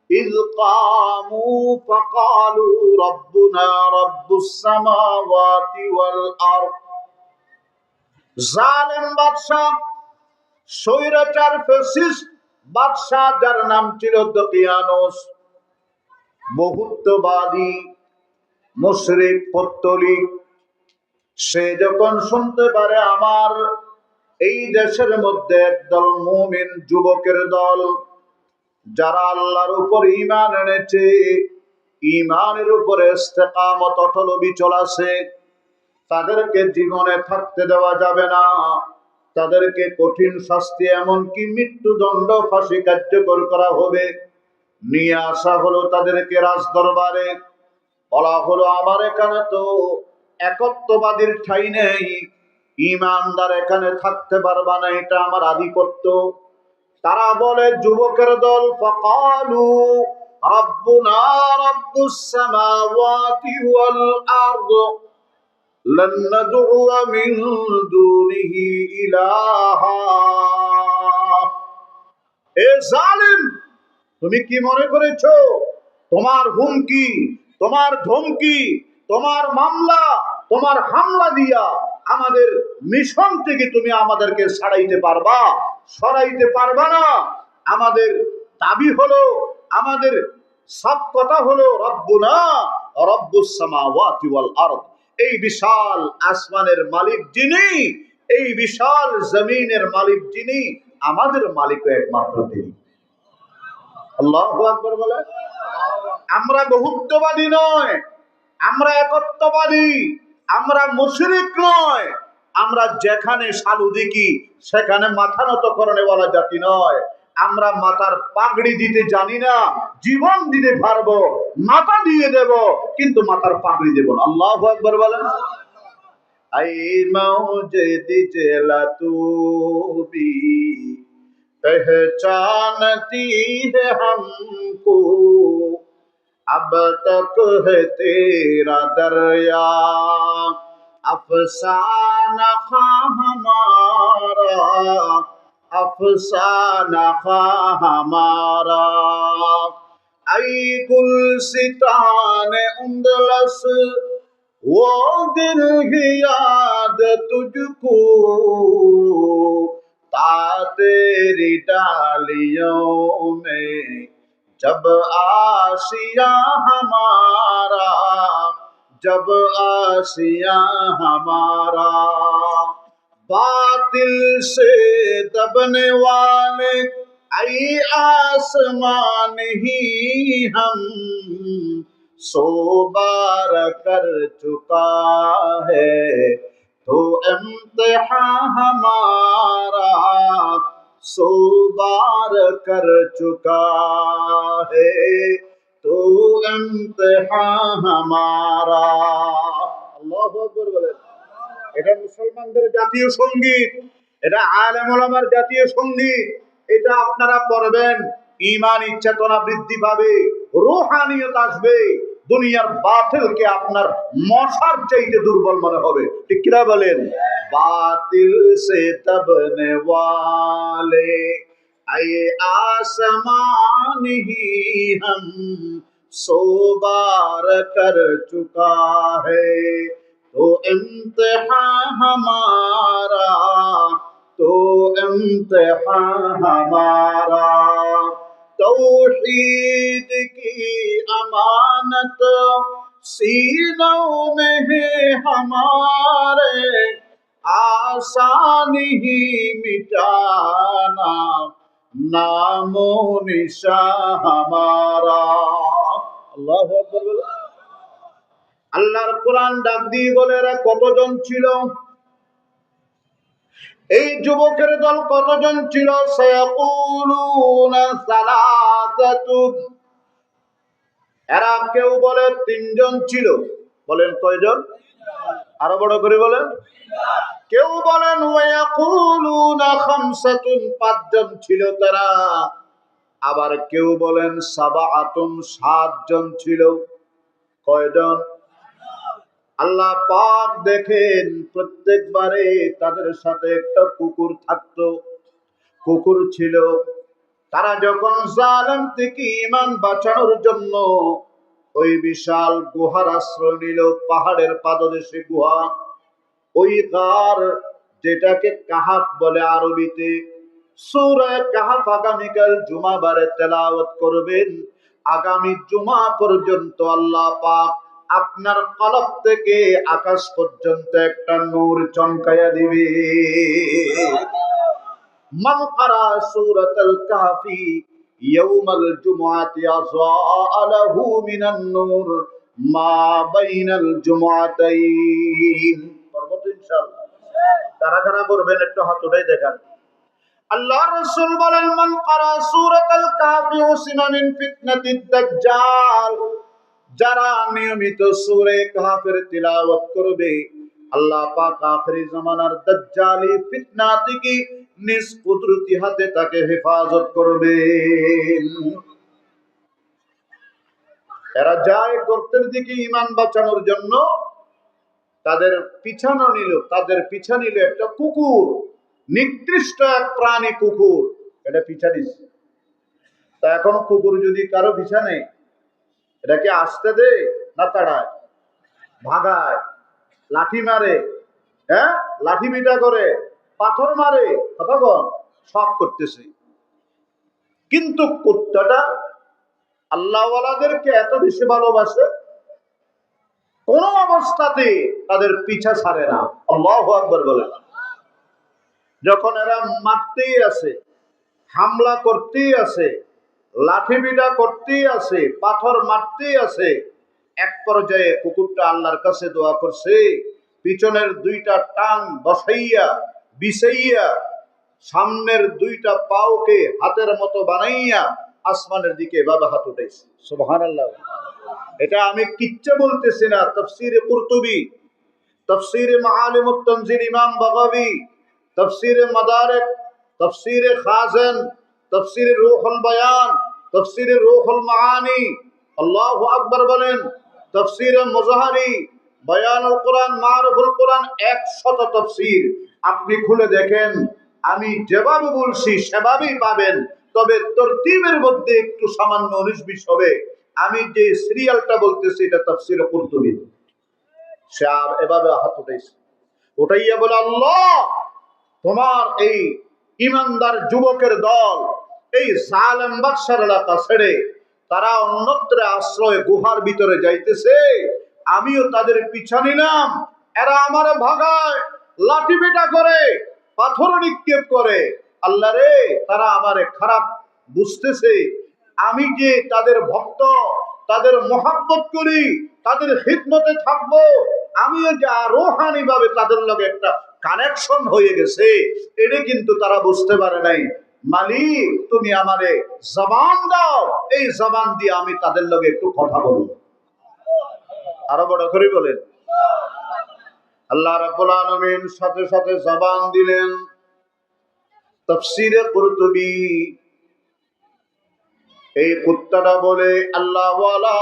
ইয কামু ফাকালু রাব্বুনা রাব্বুস সামাওয়াতি ওয়াল আরদ। জালেম বাদশা, স্বৈরাচার ফ্যাসিস্ট বাদশা, যার নাম ছিল দকিয়ানুস, বহুত্ববাদী মুশরিক পত্তলিক, সে যখন শুনতে পারে আমার এই দেশের মধ্যে একদল মুমিন যুবকের দল, যারা আল্লাহর উপর ঈমান এনেছে, ঈমানের উপরে ইস্তেকামত অটল অবিচল আছে, তাদেরকে জীবনে থাকতে দেওয়া যাবে না, তাদেরকে কঠিন শাস্তি এমনকি মৃত্যুদণ্ড ফাঁসি কার্যকর করা হবে। নিয়ে আসা হলো তাদেরকে রাজদরবারে। বলা হলো আমার এখানে তো একত্ববাদীর ঠাঁই নেই, ঈমানদার এখানে থাকতে পারবা না, এটা আমার আধিপত্য। তারা বলে, যুবকের দল, ফাকালু রাব্বুনা রাব্বুস সামাওয়াতি ওয়াল আরদ লান নাদউ মিন দুনিহি ইলাহা। এ জালিম, তুমি কি মনে করেছো তোমার হুমকি, তোমার ধমকি, তোমার মামলা, তোমার হামলা দিয়া আমাদের মিশন থেকে তুমি আমাদেরকে ছাড়াইতে পারবা? সরাইতে পারবা না। আমাদের দাবি হলো, আমাদের সব কথা হলো রব্বুনা রব্বুস সামাওয়াতি ওয়াল আরদ, এই বিশাল আসমানের মালিক যিনি, এই বিশাল জমিনের মালিক যিনি, আমাদের মালিক একমাত্র তিনি। আল্লাহু আকবার বলেন। আমরা বহুত্ববাদী নয়, আমরা একত্ববাদী, আমরা মুশরিক নয়, আমরা যেখানে সালু দেখি সেখানে মাথা নত করণে বলা জাতি নয়। আমরা মাথার পাগড়ি দিতে জানি না, জীবন দিতে পারবো, মাথা দিয়ে দেব, কিন্তু মাথার পাগড়ি দেব না। আল্লাহু আকবার বলেন। আই মৌজে দিজলা তু বি पहचानती है हमको, अब तक है तेरा दरिया अफसाना खा हमारा, अफसाना खा हमारा। आई गुलसितान उंदलस वो दिल की याद तुझको, तेरी डालियों में जब आशिया हमारा, जब आशिया हमारा। बातिल से दबने वाले आई आसमान ही हम, सो बार कर चुका है तो इम्तिहान हमारा, सो बार कर चुका है तो इम्तिहान हमारा। আল্লাহু আকবার বলেন। এটা মুসলমানদের জাতীয় সঙ্গীত, এটা আলেম ওলামার জাতীয় সঙ্গীত। এটা আপনারা পড়বেন, ঈমানি চেতনা বৃদ্ধি পাবে, রূহানিয়ত আসবে, দুনিয়ার বাতিলকে আপনার মশার চাইতে দুর্বল মনে হবে। ঠিক কিনা বলেন? বাতিল সে তবনে ওয়ালে আয়ে আসমান হি হম, সো বার কর চুকা হ্যায় तो इम्तिहान हमारा, तो इम्तिहान हमारा। तौहीद की अमानत सीनों में है हमारे, आसानी ही मिटाना नामो निशा हमारा। अल्लाहु अकबर। আল্লাহর কোরআন ডাক দিয়ে বলে, এরা কতজন ছিল? এই যুবকের দল কতজন ছিল? সায়াকুলুনা সালাসাতুন, এরা কেউ বলে তিনজন ছিল। বলেন কয়জন? আরো বড় করে বলেন। কেউ বলেন ওয়ায়াকুলুনা খামসাতুন, পাঁচজন ছিল তারা। আবার কেউ বলেন সাবাআতুন, সাতজন ছিল। কয়জন? আল্লাহ পাক দেখেন প্রত্যেকবারে তাদের সাথে একটা কুকুর থাকতো, কুকুর ছিল। তারা যখন জালেম থেকে ঈমান বাঁচানোর জন্য ওই বিশাল গুহার আশ্রয় নিল, পাহাড়ের পাদদেশে গুহা, ওই গার যেটাকে কাহাফ বলে আরবিতে। সূরা কাহাফ আগামীকাল জুমাবারে তেলাওয়াত করবেন। আগামী জুমা পর্যন্ত আল্লাহ পাক আপনার কলব থেকে আকাশ পর্যন্ত একটা নূর চমকাইয়া দিবে। মান ক্বারা সূরাতাল কাহফি ইয়াউমাল জুমআতি আযআ লাহু মিনান নূর মা বাইনাল জুমআতাইন। পড়ব তো ইনশাআল্লাহ। কারা কারা পড়বেন একটু হাত উঠাই দেখান। আল্লাহ রাসূল বলেন, মান ক্বারা সূরাতাল কাহফি উসিমা মিন ফিতনাতিদ দাজ্জাল। যারা নিয়মিত সূরা কাহফের তিলাওয়াত করবে, আল্লাহ পাক আখিরি জামানার দাজ্জালি ফিতনা থেকে নিজ কুদরতি হাতে তাকে হেফাজত করবেন। এরা যায় গর্তের দিকে ঈমান বাঁচানোর জন্য, তাদের পিছা নিল একটা কুকুর, নিকৃষ্ট এক প্রাণী কুকুর, এটা পিছা নিচ্ছে। তা এখন কুকুর যদি কারো পিছা নেই, এটাকে আসতে দে না তাড়ায়, ভাগায়, লাঠি মারে, হ্যাঁ লাঠি বিটা করে, পাথর মারে, কতক্ষণ সব করতেছে। কিন্তু কুত্তাটা আল্লাহওয়ালাদেরকে এত বেশি ভালোবাসে, কোন অবস্থাতে তাদের পিছা ছাড়ে না। আল্লাহু আকবার বলে। যখন এরা মারতেই আছে, হামলা করতেই আছে, লাঠি বিটা করতেই আছে, পাথর মারতেই আছে, এক পর্যায়ে কুকুরটা আল্লাহর কাছে দোয়া করছে, পিছনের দুইটা টাং বসাইয়া বিছাইয়া সামনের দুইটা পাওকে হাতের মতো বানাইয়া আসমানের দিকে এভাবে হাত উঠাইছে। সুবহানাল্লাহ। এটা আমি কিচ্ছা বলতেছি না, তাফসীরে কুরতুবী, তাফসীরে মাআলিমুত তানজিল ইমাম বাগাবী, তাফসীরে মাদারিক, তাফসীরে খাজান, তাফসীরে রূহুল বায়ান, তাফসীরে রূহুল মাআনি, আল্লাহু আকবার বলেন, তাফসীরে মুজাহারি, বায়ানুল কোরআন, মারুফুল কোরআন, 100 তাফসীর আপনি খুলে দেখেন। আমি যেভাবে বলছি সেভাবেই পাবেন, তবে তরতিবের মধ্যে একটু সামান্য 19-20 হবে। আমি যে সিরিয়ালটা বলতেছি এটা তাফসীরে কুরতুবী। সে এভাবে হাত উঠাইছে, উঠাইয়া বলে, আল্লাহ তোমার এই ইমানদার যুবকের দল এই জালেম বাদশার এলাকা ছেড়ে তারা অন্যত্র আশ্রয় গুহার ভিতরে যাইতেছে, আমিও তাদের পিছা নিলাম। এরা আমারে ভাগায়, লাঠি পেটা করে, পাথর নিক্ষেপ করে। আল্লাহ রে, তারা আমারে খারাপ বুঝতেছে। আমি যে তাদের ভক্ত, তাদের মহাব্বত করি, তাদের খিদমতে থাকবো, আমিও যে রূহানি ভাবে তাদের লগে একটা কানেকশন হয়ে গেছে, এটা কিন্তু তারা বুঝতে পারে নাই। মালিক তুমি আমারে জবান দাও, এই জবান দিয়ে আমি তাদের লগে একটু কথা বলবো। আরো বড় করে বলেন। আল্লাহ রাব্বুল আলামিন সাথে সাথে জবান দিলেন। তাফসীরে কুরতুবী এই কুত্তাটা বলে, আল্লাহ ওয়ালা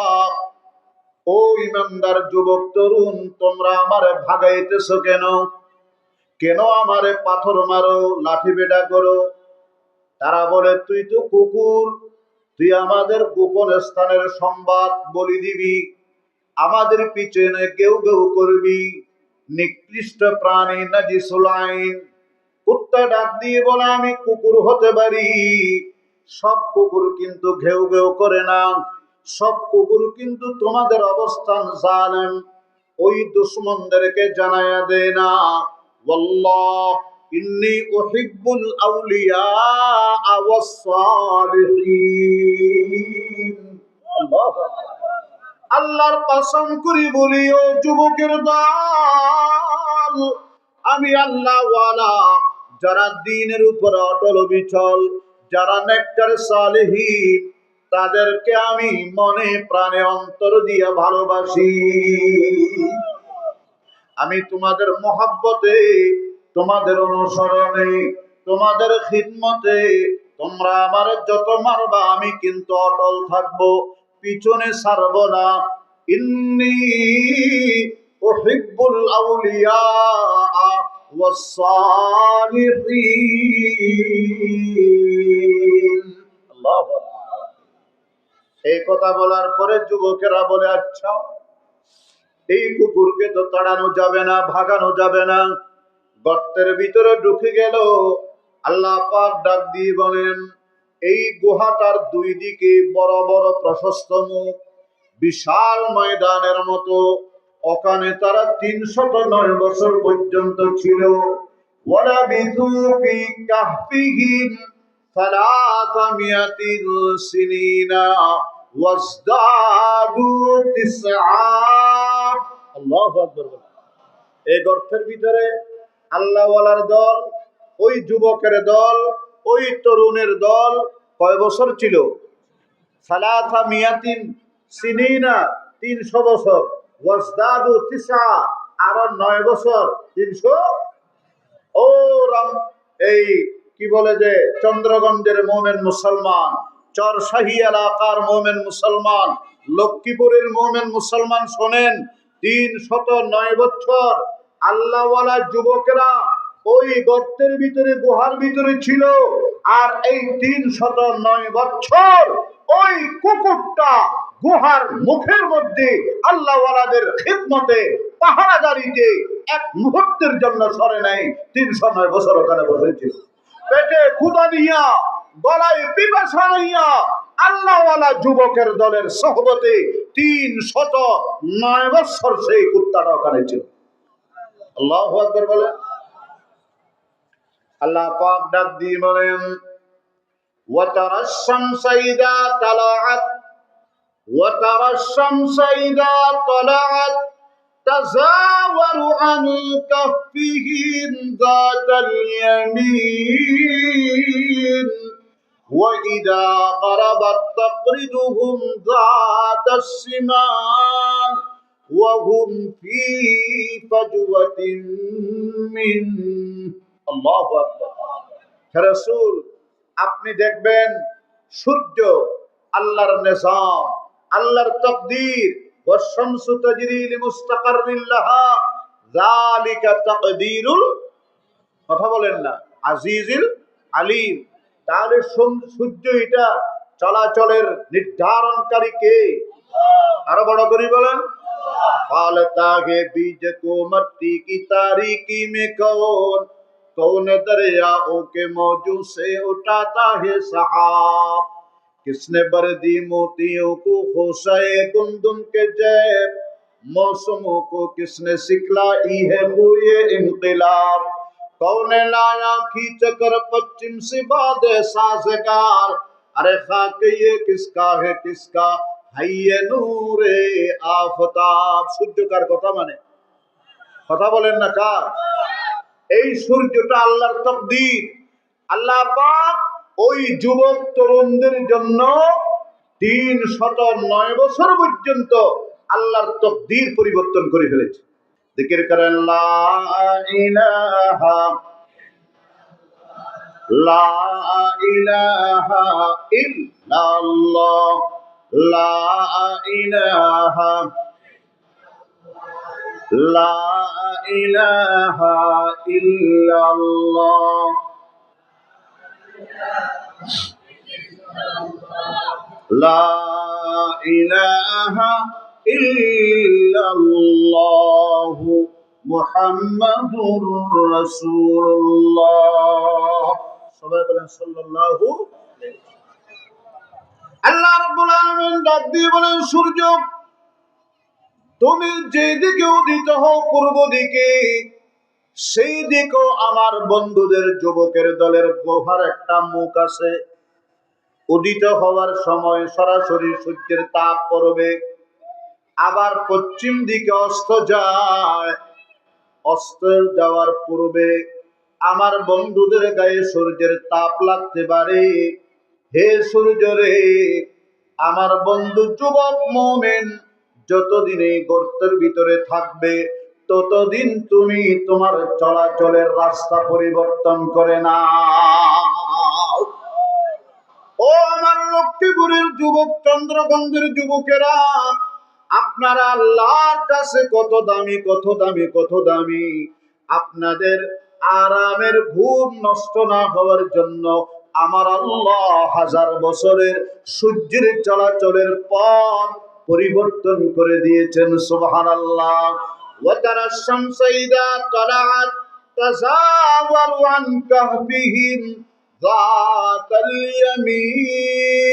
ও ইমানদার যুবক তরুণ, তোমরা আমারে ভাগাইতেছো কেন? কেন আমারে পাথর মারো, লাঠি বেটা করো? তারা বলে, তুই তো কুকুর, তুই আমাদের গোপন স্থানের সংবাদ বলি দিবি, আমাদের পিছনে কেউ কেউ করবি, নিকৃষ্ট প্রাণী নাজিসুল আইন। কুত্তা ডাক দিয়ে বলে, আমি কুকুর হতে পারি, সব কুকুর কিন্তু ঘেউ ঘেউ করে না, সব কুকুর কিন্তু তোমাদের অবস্থান জালেম, ওই দুশমনদেরকে জানায়া দেয় না। ওয়াল্লাহ ইন্নী উহিব্বুল আউলিয়া ওয়াস সালিহিন। আল্লাহর কসম করি বলি, ও যুবকের দল, আমি আল্লাহ ওয়ালা, যারা দ্বীনের উপর অটল বিচল, যারা নেককার সালেহীন, তাদেরকে আমি মনে প্রাণে অন্তর দিয়ে ভালোবাসি। আমি তোমাদের মহাব্বতে, তোমাদের অনুসরণে, তোমাদের খিদমতে, তোমরা আমার যত মারবা আমি কিন্তু অটল থাকবো, পিছনে ছাড়ব না। ইন্নী উহিব্বুল আউলিয়া ওয়াস সালিহিন। আল্লাহু আকবার। এই কথা বলার পরে যুবকেরা বলে, আচ্ছা এই কুকুরকে তো তাড়ানো যাবে না, ভাগানো যাবে না। গর্তের ভিতরে ঢুকে গেল। আল্লাহ পাক ডাক দিয়ে বলেন, এই গুহাটার দুই দিকে বড় বড় প্রশস্ত মুখ, বিশাল ময়দানের মতো। ওখানে তারা 309 বছর পর্যন্ত ছিল। ওয়ালাবিথু ফি কাহফিহিম সালাসামিয়াতিন সিনিনা ওয়াজদাদু তিসআ। আল্লাহু আকবার। এই গর্তের ভিতরে আল্লাহওয়ালার দল, ওই যুবকের দল, ওই তরুণের দল কয় বছর ছিল? সালাসা মিয়াতিন সিনিনা, 300 বছর। ওয়াজদাদু তিসআ, আরো 9 বছর, 300। ও রাম, এই কি বলে যে চন্দ্রগঞ্জের মোমেন মুসলমান, চরশাহী এলাকার মোমেন মুসলমান, লক্ষ্মীপুরের মোমেন মুসলমান শোনেন, 309 বছর আল্লাহওয়ালা যুবকেরা ওই গর্তের ভিতরে, গুহার ভিতরে ছিল। আর এই 309 বছর ওই কুকুরটা গুহার মুখের মধ্যে আল্লাহওয়ালাদের খিদমতে পাহারাদারিতে এক মুহূর্তের জন্য সরে নাই। 309 বছর ওখানে বসেছিল। পেটে ক্ষুধা নিয়া, গলায় পিপাসা নিয়া আল্লাহওয়ালা যুবকের দলের সহবতে 309 বছর সেই কুত্তাটা ওখানে ছিল। আল্লাহু আকবার বলেন। আল্লাহ পাক ডাক দিয়ে বলেন, وترى الشمس إذا طلعت تزاور عن كهفهم ذات اليمين وإذا غربت تقرضهم ذات الشمال وهم في فجوة منه। الله أكبر। রাসূল, আপনি দেখবেন সূর্য আল্লাহর নিজাম, আল্লাহর তাকদীর। ওয়াশ-শামসু তাজরি লিমুস্তাকাররিন লাহা যালিকা তাকদীরুল, কথা বলেন না, আজিজুল আলিম। তাহলে সূর্য এটা চলাচলের নির্ধারণকারী কে? আরো বড় করে বলেন। পালতা হে বীজ কো মট্টি কি তারিকি মে कौन दरियाओं के मौजू से उठाता है सहाब। किसने बरदी मोतियों को खोसाए गुंदुम के जैब, मौसमों को किसने सिखलाई है हुए इनकलाब। कौन लाया खींच कर पश्चिम से बाद साजगार, अरे खाक ये किसका है, किसका है ये नूरे आफताब। সূর্যকার কথা মানে, কথা বলেন না কার? এই সূর্যটা আল্লাহর তাকদীর। আল্লাহ পাক ওই যুবক তরুণদের জন্য 309 বছর পর্যন্ত আল্লাহর তাকদীর পরিবর্তন করে ফেলেছে। জিকির করেন লা ইলাহা ইল্লাল্লাহ, লা ইলাহা লা ইলাহা ইল্লাল্লাহ, লা ইলাহা ইল্লাল্লাহ মুহাম্মাদুর রাসূলুল্লাহ। সবাই বলেন সাল্লাল্লাহু আলাইহি। আল্লাহ রাব্বুল আলামিন ডাক দিয়ে বলেন, সূর্য তুমি যেদিকে উদিত হও পূর্ব দিকে, সেই দিকেও আমার বন্ধুদের যুবকের দলের গুহার একটা মুখ আছে। উদিত হওয়ার সময় সরাসরি সূর্যের তাপ পড়বে, আবার পশ্চিম দিকে অস্ত যায়। অস্ত যাওয়ার পূর্বে আমার বন্ধুদের গায়ে সূর্যের তাপ লাগতে পারে। হে সূর্য রে, আমার বন্ধু যুবক মুমিন যতদিন এই গর্তের ভিতরে থাকবে, ততদিন তুমি তোমার চলাচলের রাস্তা পরিবর্তন করে না। ও আমার লক্ষ্মীপুরের যুবক, চন্দ্রগঞ্জের যুবকেরা, আপনারা আল্লাহর কাছে কত দামি, কত দামি, কত দামি। আপনাদের আরামের ঘুম নষ্ট না হওয়ার জন্য আমার আল্লাহ 1000 বছরের সূর্যের চলাচলের পথ পরিবর্তন করে দিয়েছেন। সুবহানাল্লাহ। ওয়া তারা শামসা ইযা তালাআত তাযাওয়ারু আন কাহফিহিম যাতাল ইয়ামিন।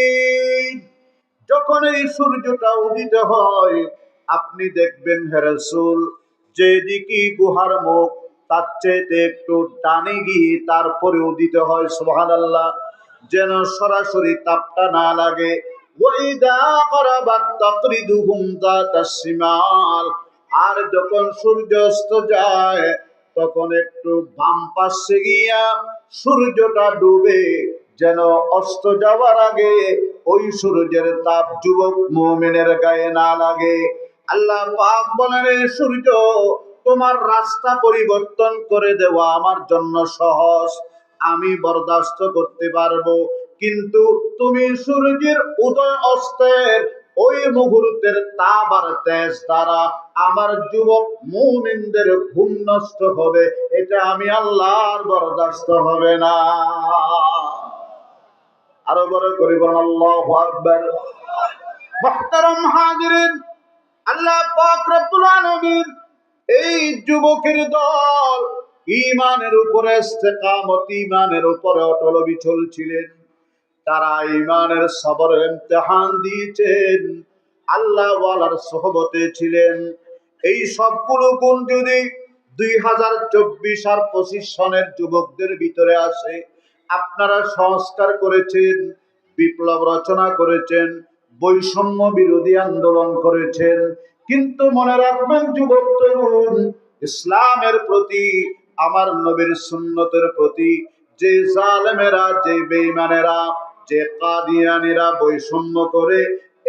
যখন এই সূর্যটা উদিত হয়, আপনি দেখবেন হে রাসূল, যেদিকে গুহার মুখ তার চেয়ে একটু ডানে গিয়ে তারপরে উদিত হয়, সুবহানাল্লাহ, যেন সরাসরি তাপটা না লাগে। ওয়াইদা করাবাত তাকরিদুহুম যাতাস শিমাল, আর যখন সূর্য অস্ত যায় তখন একটু বাম পাশে গিয়া সূর্যটা ডুবে, যেন অস্ত যাওয়ার আগে ওই সূর্যের তাপ যুবক মুমিনের গায়ে না লাগে। আল্লাহ পাক বলেন, সূর্য, তোমার রাস্তা পরিবর্তন করে দেওয়া আমার জন্য সহজ, আমি বরদাস্ত করতে পারবো, কিন্তু তুমি সূর্যের উদয় অস্তের ওই মুহূর্তের তাপ আর তেজ দ্বারা আমার যুবক মুমিনদের ঘুম নষ্ট হবে, এটা আমি আল্লাহর বরদাস্ত হবে না। আরো বড় করে বলেন আল্লাহু আকবার। মুহতারাম হাজিরিন, আল্লাহ পাক রব্বুল আলামিন এই যুবকের দল ঈমানের উপরে ইস্তেকামত, ঈমানের উপরে অটল অবিচল ছিলেন। তারা ঈমানের সবরের ইমতিহান দিয়েছেন, আল্লাহ ওয়ালার সোহবতে ছিলেন। এই সবগুলো গুণ যদি 2024 আর 25 সনের যুবকদের ভিতরে আসে, আপনারা সংস্কার করেছেন, বিপ্লব রচনা করেছেন, বৈষম্য বিরোধী আন্দোলন করেছেন, কিন্তু মনে রাখবেন যুবক তরুণ, ইসলামের প্রতি, আমার নবীর সুন্নতের প্রতি যে জালেমেরা, যে বেঈমানেরা, যে কাদিয়ানীরা বৈষম্য করে,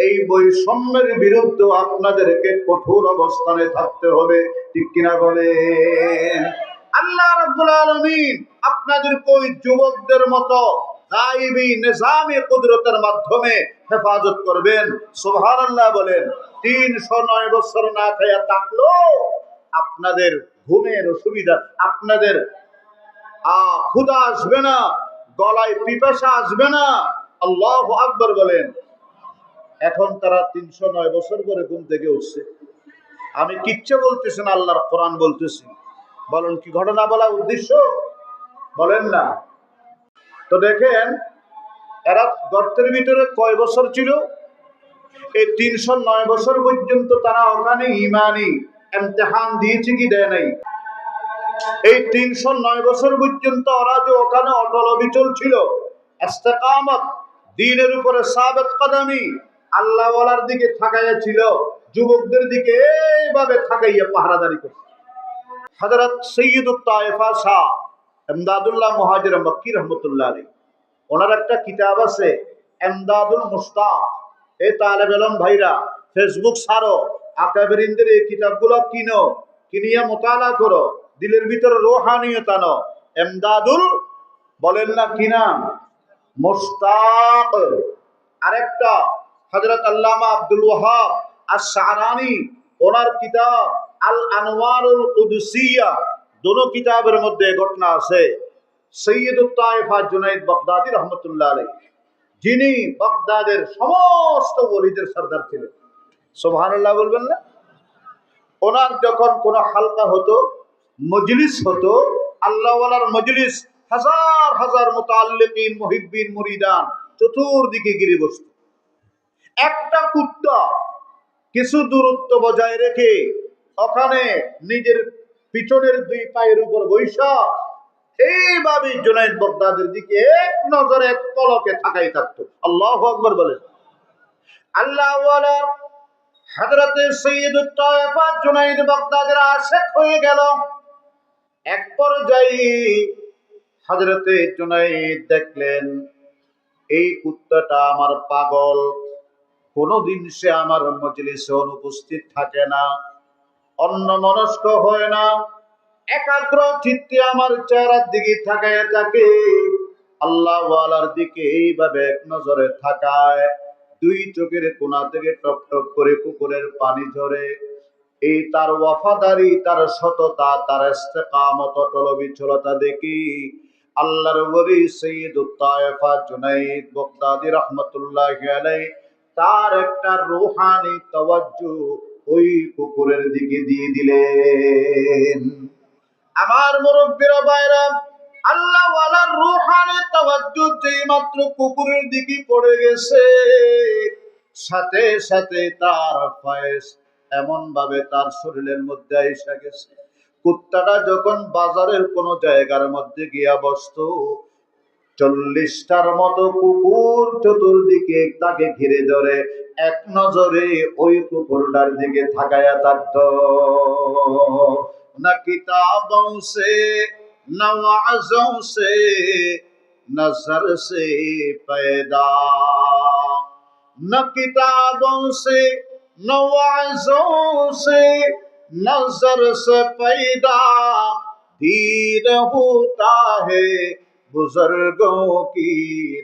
এই বৈষম্যের বিরুদ্ধে আপনাদেরকে কঠোর অবস্থানে থাকতে হবে, ঠিক কিনা বলেন? আল্লাহ রাব্বুল আলামিন আপনাদের ওই যুবকদের মতো গায়বী নিজামে কুদরতের মাধ্যমে হেফাজত করবেন, সুবহানাল্লাহ বলেন। 309 বছর না খায়া থাকলো আপনাদের ঘুমের অসুবিধা, আপনাদের ক্ষুধা আসবে না, গলায় পিপাসা আসবে না, আল্লাহু আকবার বলেন। এখন তারা 309 বছর পরে ঘুম থেকে উঠছে। আমি কিচ্ছু বলতেছি না, আল্লাহর কোরআন বলতেছি। বলেন কি ঘটনা বলা উদ্দেশ্য? বলেন না। তো দেখেন, এরা গর্তের ভিতরে কয় বছর ছিল? এই 309 বছর পর্যন্ত তারা ওখানে ঈমানি ইমতিহান দিয়েছে কি দেয় নাই? এই 309 বছর পর্যন্ত ওরা যে ওখানে অটল অবিচল ছিল, ইস্তেকামত, দ্বীনের উপরে সাবিত কদমি, আল্লাহ ওয়ালার দিকে তাকাইয়া ছিল, যুবকদের দিকে এইভাবে তাকাইয়া পাহারাদারি করত। হযরত সৈয়দুত তায়েফা শাহ ইমদাদুল্লাহ মুহাজির মক্কি রহমাতুল্লাহ আলাইহি, ওনার একটা কিতাব আছে ইমদাদুল মুশতাক। এই তালেব ইলম ভাইরা ফেসবুক ছাড়ো, আকাবেরিনদের এই কিতাবগুলো কিনো, কিনিয়া মুতালা করো, দিলের ভিতরে রূহানিয়ত আনো। ইমদাদুল, বলেন না কি নাম? মুশতাক। আরেকটা হযরত আল্লামা আব্দুল ওয়াহাব আশ-শারানি, ওনার কিতাব আল আনওয়ারুল কুদসিয়া। দোনো কিতাবের মধ্যে ঘটনা আছে। সৈয়দুত তায়েফা জুনাইদ বাগদাদি রহমতুল্লাহ আলাইহি, যিনি বাগদাদের সমস্ত ওলিদের সরদার ছিলেন, সুবহানাল্লাহ বলবেন না? ওনার যখন কোন হালকা হতো, মজলিস হতো, আল্লাহ ওয়ালার মজলিস, হাজার হাজার মুতাআল্লিকিন, মুহিব্বিন, মুরিদান চতুর্দিকে ঘিরে বসত। একটা কুত্তা কিছু দূরত্ব বজায় রেখে ওখানে নিজের পিছনের দুই পায়ের উপর বৈশা এইভাবে জুনাইদ বাগদাদের দিকে এক নজরে, এক পলকে তাকাই থাকতো। আল্লাহু আকবার বলেন। আল্লাহ ওয়ালা হযরতে সৈয়দুত তায়েফা জুনাইদ বাগদাদের আশিক হয়ে গেল। এক পর্যায়ে হযরতে জুনাইদ দেখলেন, এই কুত্তাটা আমার পাগল, কোনদিন সে আমার মজলিসে অনুপস্থিত থাকে না, অন্যমনস্ক হয় না, একাগ্র চিত্তে আমার চেহারার দিকে তাকায় থাকে, আল্লাহ ওয়ালার দিকে এইভাবে এক নজরে তাকায়, দুই চোখের কোণা থেকে টপ টপ করে পুকুরের পানি ঝরে। এই তার ওয়াফাদারি, তার সততা, তার ইস্তেকামত, অটল অবিচলতা দেখি আল্লাহর ওলি সৈয়দুত তায়েফা জুনাইদ বাগদাদি রাহমাতুল্লাহি আলাইহি তার একটা রূহানি তাওয়াজ্জু ওই পুকুরের দিকে দিয়ে দিলেন। আমার মুরব্বিরা ভাইরা, আল্লাহ ওয়ালার রূহানি তাওয়াজ্জু যেই মাত্র পুকুরের দিকে পড়ে গেছে, সাথে সাথে তার ফয়েজ এমন ভাবে তার শরীরের মধ্যে এসে গেছে। কুত্তাটা যখন বাজারের কোন জায়গার মধ্যে গিয়া বসতো, 40টার মতো কুকুর চতুর্দিকে তাকে ঘিরে ধরে এক নজরে ওই কুকুরটার দিকে তাকায়া থাকতো। না কিতাবों से न वाज़ों से नजर से पैदा, न किताबों से न वाज़ों से नजर से पैदा, दीन होता है बुजुर्गों की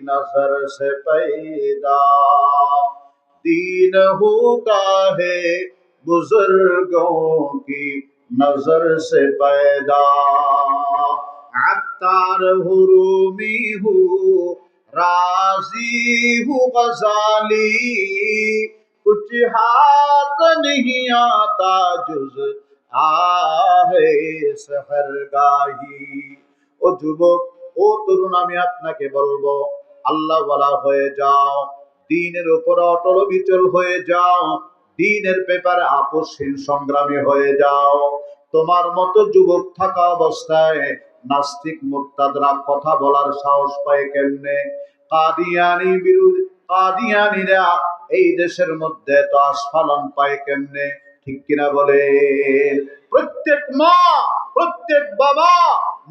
नजर से पैदा, दीन होता है बुजुर्गों की नजर से पैदा। अत्तार हूँ रूमी हूँ राजी हूँ गजाली, कुछ हाथ नहीं आता जुज आहे सहरगाही। ও যুবক, ও তরুণ, আমি আপনাকে বলবো, আল্লাহ ওয়ালা হয়ে যাও, দ্বীনের উপর অটল বিচল হয়ে যাও, দ্বীনের ব্যাপারে আপোষহীন সংগ্রামী হয়ে যাও। তোমার মতো যুবক থাকা অবস্থায় নাস্তিক মুরতাদরা কথা বলার সাহস পায় কেমনে? কাদিয়ানি বিরোধী কাদিয়ানিরা এই দেশের মধ্যে তো আস্ফালন পায় কেমনে? ঠিক কিনা বলেন? প্রত্যেক মা, প্রত্যেক বাবা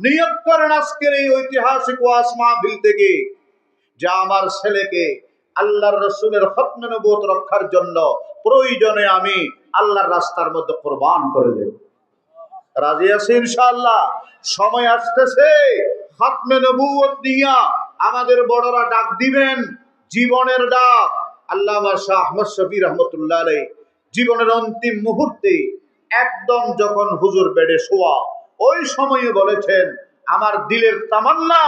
নিয়ত করেন আজকের এই ঐতিহাসিক ওয়াজ মাহফিল থেকে যে আমার ছেলেকে আল্লাহর রাসূলের খতমে নবুয়ত রক্ষার জন্য প্রয়োজনে আমি আল্লাহর রাস্তার মধ্যে কুরবান করে দেব। রাজি আছি ইনশাআল্লাহ? সময় আসতেছে খতমে নবুয়ত দিয়া আমাদের বড়রা ডাক দিবেন, জীবনের ডাক। আল্লামা শাহ আহমদ শফী রহমতুল্লাহ আলাইহি জীবনের অন্তিম মুহূর্তে একদম যখন হুজুর বেডে শোয়া, ওই সময়ে বলেছেন, আমার দিলের তামান্না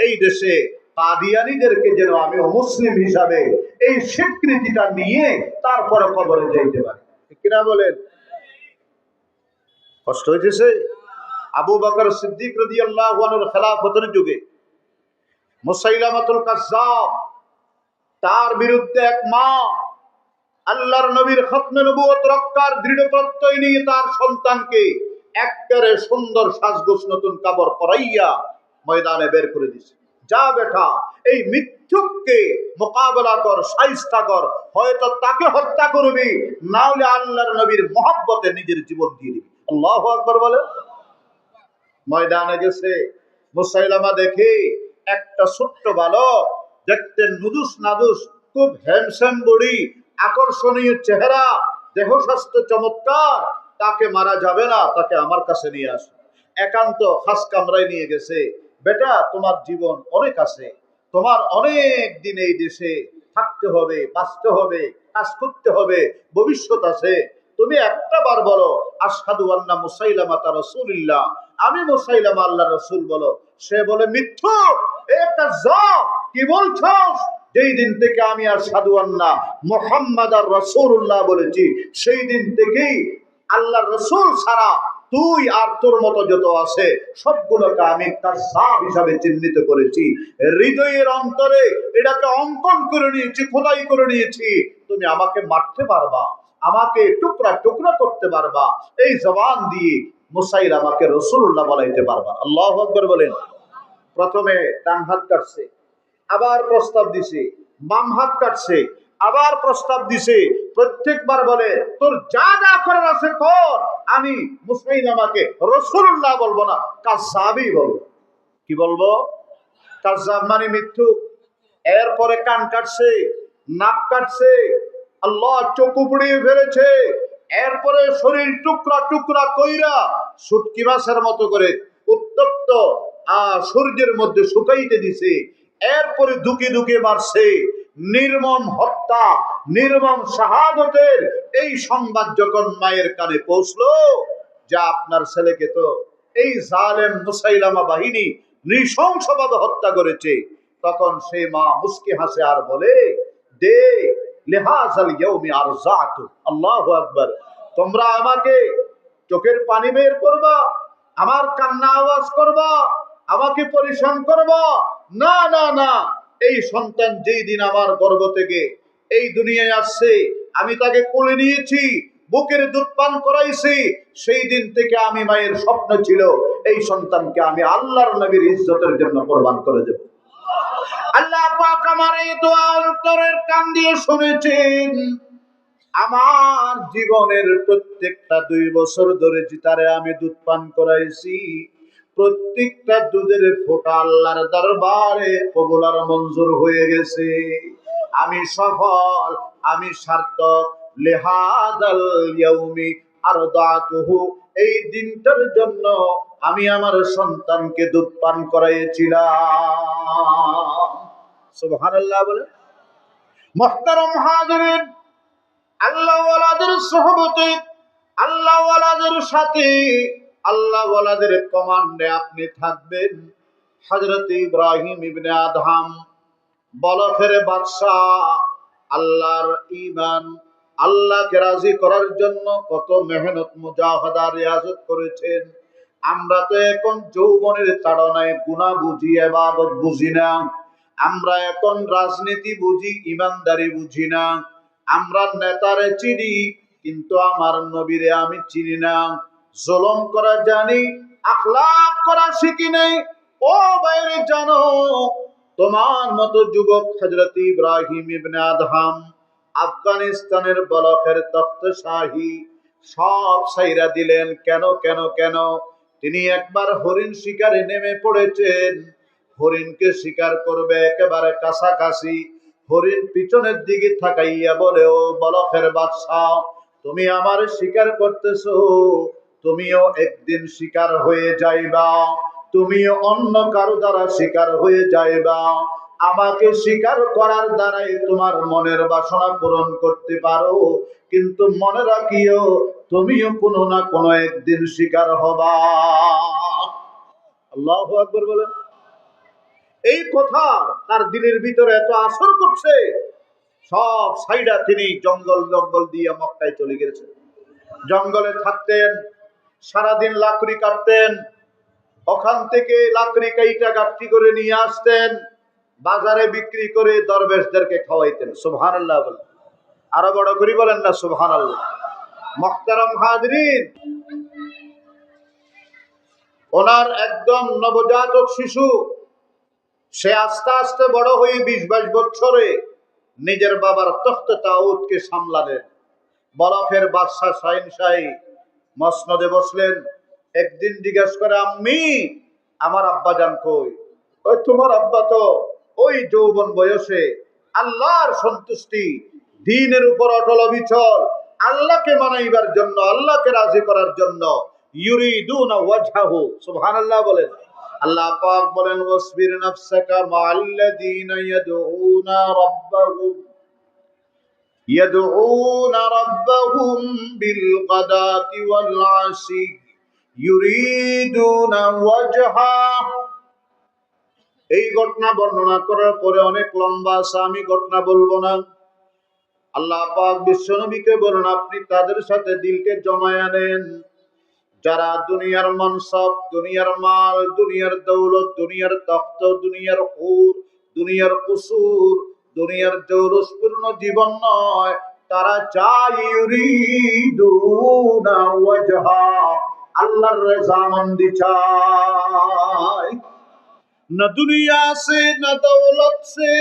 এই দেশে কাদিয়ানীদেরকে যেন আমি মুসলিম হিসাবে এই স্বীকৃতিটা নিয়ে তারপরে কবরে যাইতে পারি। ঠিক কিনা বলেন? কষ্ট হইতেছে? আবু বকর সিদ্দিক রাদিয়াল্লাহু আনহুর খেলাফতের যুগে মুসাইলামাতুল কাজ্জাব, তার বিরুদ্ধে এক মা আল্লাহর নবীর খতমে নবুয়ত রক্ষার দৃঢ় প্রত্যয় নিয়ে তার সন্তানকে একেবারে সুন্দর সাজগোজ নতুন কাপড় পরাইয়া ময়দানে বের করে দিছে। যা বেটা, এই মিথ্যুককে মোকাবেলা কর, শাইস্তা কর, হয়তো তাকে হত্যা করবি, না হলে আল্লাহর নবীর মহব্বতে নিজের জীবন দিয়ে দিবি। আল্লাহু আকবার বলে। ময়দানে গেছে, মুসাইলামা দেখে একটা ছোট্ট বালক, দেখতে নুদুস নাদুস, খুব হ্যান্ডসাম বডি, আকর্ষণীয় চেহারা, দেহ স্বাস্থ্য চমৎকার, তাকে মারা যাবে না, তাকে আমার কাছে নিয়ে আসে। একান্ত খাস কামরায় নিয়ে গেছে। বেটা, তোমার জীবন অনেক আছে, তোমার অনেক দিন এই দেশে থাকতে হবে, বাঁচতে হবে, কাজ করতে হবে, ভবিষ্যৎ আছে। তুমি একটা বার বলো আশহাদু আন্না মুসাইলামাতা রাসূলুল্লাহ, আমি মুসাইলামা আল্লাহর রাসূল বলো। সে বলে মিথ্যুক, এ কাযযাব, কি বলছস? যেই দিন থেকে আমি আশহাদু আন্না মুহাম্মাদার রাসূলুল্লাহ বলেছি, সেই দিন থেকেই আল্লাহর রাসূল ছাড়া তুই আর তোর মতো যত আছে সবগুলোকে আমি কাযযাব হিসাবে চিহ্নিত করেছি। হৃদয়ের অন্তরে এটাকে অঙ্কন করে নিয়েছি, খোদাই করে নিয়েছি। তুমি আমাকে মারতে পারবা, আমাকে টুকরা টুকরা করতে পারবা, এই জবান দিয়ে মুসাইলামাকে রাসূলুল্লাহ বলাইতে পারবা। আল্লাহু আকবার বলেন। প্রথমে ডান হাত কাটছে, আবার প্রস্তাব দিছে, বাম হাত কাটছে, আবার প্রস্তাব দিছে। প্রত্যেকবার বলে তোর যা যা করার আছে কর, আমি মুসাইলামাকে রাসূলুল্লাহ বলবো না, কাযযাবই বলবো। কি বলবো? কাযযাব মানে মিথ্যুক। এরপরে কান কাটছে, নাক কাটছে, আল্লাহ চোখ পুড়িয়ে ফেলেছে। এরপরে শরীর টুকরা টুকরা কইরা শুটকি মাছের মতো করে উত্তপ্ত সূর্যের মধ্যে শুকাইতে দিছে। এরপরে দুকে দুকে মারছে। নির্মম হত্যা, নির্মম শাহাদতের এই সংবাদ যখন মায়ের কানে পৌঁছলো, যা আপনার ছেলেকে তো এই জালেম মুসাইলামা বাহিনী নৃশংসভাবে হত্যা করেছে, তখন সেই মা মুস্কি হাসে আর বলে, দে লিহাজাল ইয়াউমি আরজাতু। আল্লাহু আকবার। তোমরা আমাকে চোখের পানি বের করবা, আমার কান্না আওয়াজ করবা, আমাকে পরিশ্রম করবা? না না না, এই সন্তান যেই দিন আমার গর্ভ থেকে এই দুনিয়ায় আসছে, আমি তাকে কোলে নিয়েছি, বুকের দুধ পান করাইছি। সেই দিন থেকে আমি মায়ের স্বপ্ন ছিল এই সন্তানকে আমি আল্লাহর নবীর ইজ্জতের জন্য কোরবান করে দেব। আল্লাহ পাক আমার এই দোয়া অন্তরের কান দিয়ে শুনেছেন। আমার জীবনের প্রত্যেকটা 2 বছর ধরে জিতারে আমি দুধ পান করাইছি, প্রত্যেকটা দুধের ফোঁটা আল্লাহর দরবারে কবুল আর মঞ্জুর হয়ে গেছে। আমি সফল, আমি সার্থক। লিহাদাল ইয়াউমি আরদাতুহু, এই দিনটার জন্য আমি আমার সন্তানকে দুধ পান করাইছিলাম। সুবহানাল্লাহ বলে। মুহতারাম হাজিরিন, আল্লাহ ওয়ালাদের সোহবতে, আল্লাহ ওয়ালাদের সাথে, আল্লাহ ওয়ালাদের কমান্ডে আপনি থাকবেন। হযরত ইব্রাহিম ইবনে আদহাম, বলখের বাদশাহ, আল্লাহর ঈমান, আল্লাহকে রাজি করার জন্য কত মেহনত মুজাহাদা রিয়াজত করেছেন। আমরা তো এখন যৌবনের তাড়নায় গুনাহ বুঝি, ইবাদত বুঝি না। আমরা এখন রাজনীতি বুঝি, ইমানদারি বুঝি না। আমরা নেতারে চিনি, কিন্তু আমার নবীরে আমি চিনি না। জুলুম করা জানি, আখলাক করা শিখি নাই। ও বাইরে জানো, তোমার মতো যুবক হযরত ইব্রাহিম ইবনে আদহাম আফগানিস্তানের বলখের তখ্তশাহী সব ছাইরা দিলেন। কেন কেন কেন? তিনি একবার হরিণ শিকারে নেমে পড়েছেন। হরিণকে শিকার করবে একেবারে কাছাকাছি। হরিণ পিছনের দিকে তাকাইয়া বলে, ও বলখের বাদশা, তুমি আমার শিকার করতেছো, তুমিও একদিন শিকার হয়ে যাইবা, তুমিও অন্য কারো দ্বারা শিকার হয়ে যাইবা। আমাকে শিকার করার দ্বারাই তোমার মনের বাসনা পূরণ করতে পারো, কিন্তু মনে রাখিও তুমিও কোনো না কোনো একদিন শিকার হবা। আল্লাহু আকবার বলেন। এই কথা তার দিলের ভিতরে এত আসর করছে, সব সাইডা তিনি জঙ্গল জঙ্গল দিয়ে মক্কায় চলে গেছেন। জঙ্গলে থাকতেন, সারাদিন লাকড়ি কাটতেন, ওখান থেকে লাকড়ি কাইটা গাঠি করে নিয়ে আসতেন, বাজারে বিক্রি করে দরবেশদেরকে খাওয়াইতেন। সুবহানাল্লাহ বলেন। আরো বড় করে বলেন না সুবহানাল্লাহ। মুহতারাম হাজিরিন, ওনার একদম নবজাতক শিশু, সে আস্তে আস্তে বড় হয়ে 20-22 বছরে নিজের বাবার তখতে তাউদকে সামলালেন। বলখের বাদশা শাহিনশাহী মসনদে বসলেন। একদিন জিজ্ঞেস করে, আম্মি, আমার আব্বাজান কই? ওই তোমার আব্বা তো ওই যৌবন বয়সে আল্লাহর সন্তুষ্টি, দ্বীনের উপর অটল অবিচল, আল্লাহকে মানাইবার জন্য, আল্লাহকে রাজি করার জন্য ইউরিদুনা ওয়াজহাহু। সুবহানাল্লাহ বলেন। আল্লাহ পাক বলেন, ওয়াসবির নাফসাকা মাআল্লাযীনা يدعون ربهم بالغداة والعشي يريدون وجهه। এই ঘটনা বর্ণনা করার পরে অনেক লম্বা আছে, আমি ঘটনা বলবো না। আল্লাহ পাক বিশ্বনবীকে বলেন, আপনি তাদের সাথে দিলকে জমায় আনেন যারা দুনিয়ার মনসব, দুনিয়ার মাল, দুনিয়ার দৌলত, দুনিয়ার তখ্ত, দুনিয়ার হুর, দুনিয়ার কুসুর, দুনিয়ার জৌলুসপূর্ণ জীবন নয়, তারা চায় ইউরিদুনা ওয়াজহা, আল্লাহর রেজামন্দি চায়। না দুনিয়া সে, না দৌলত সে,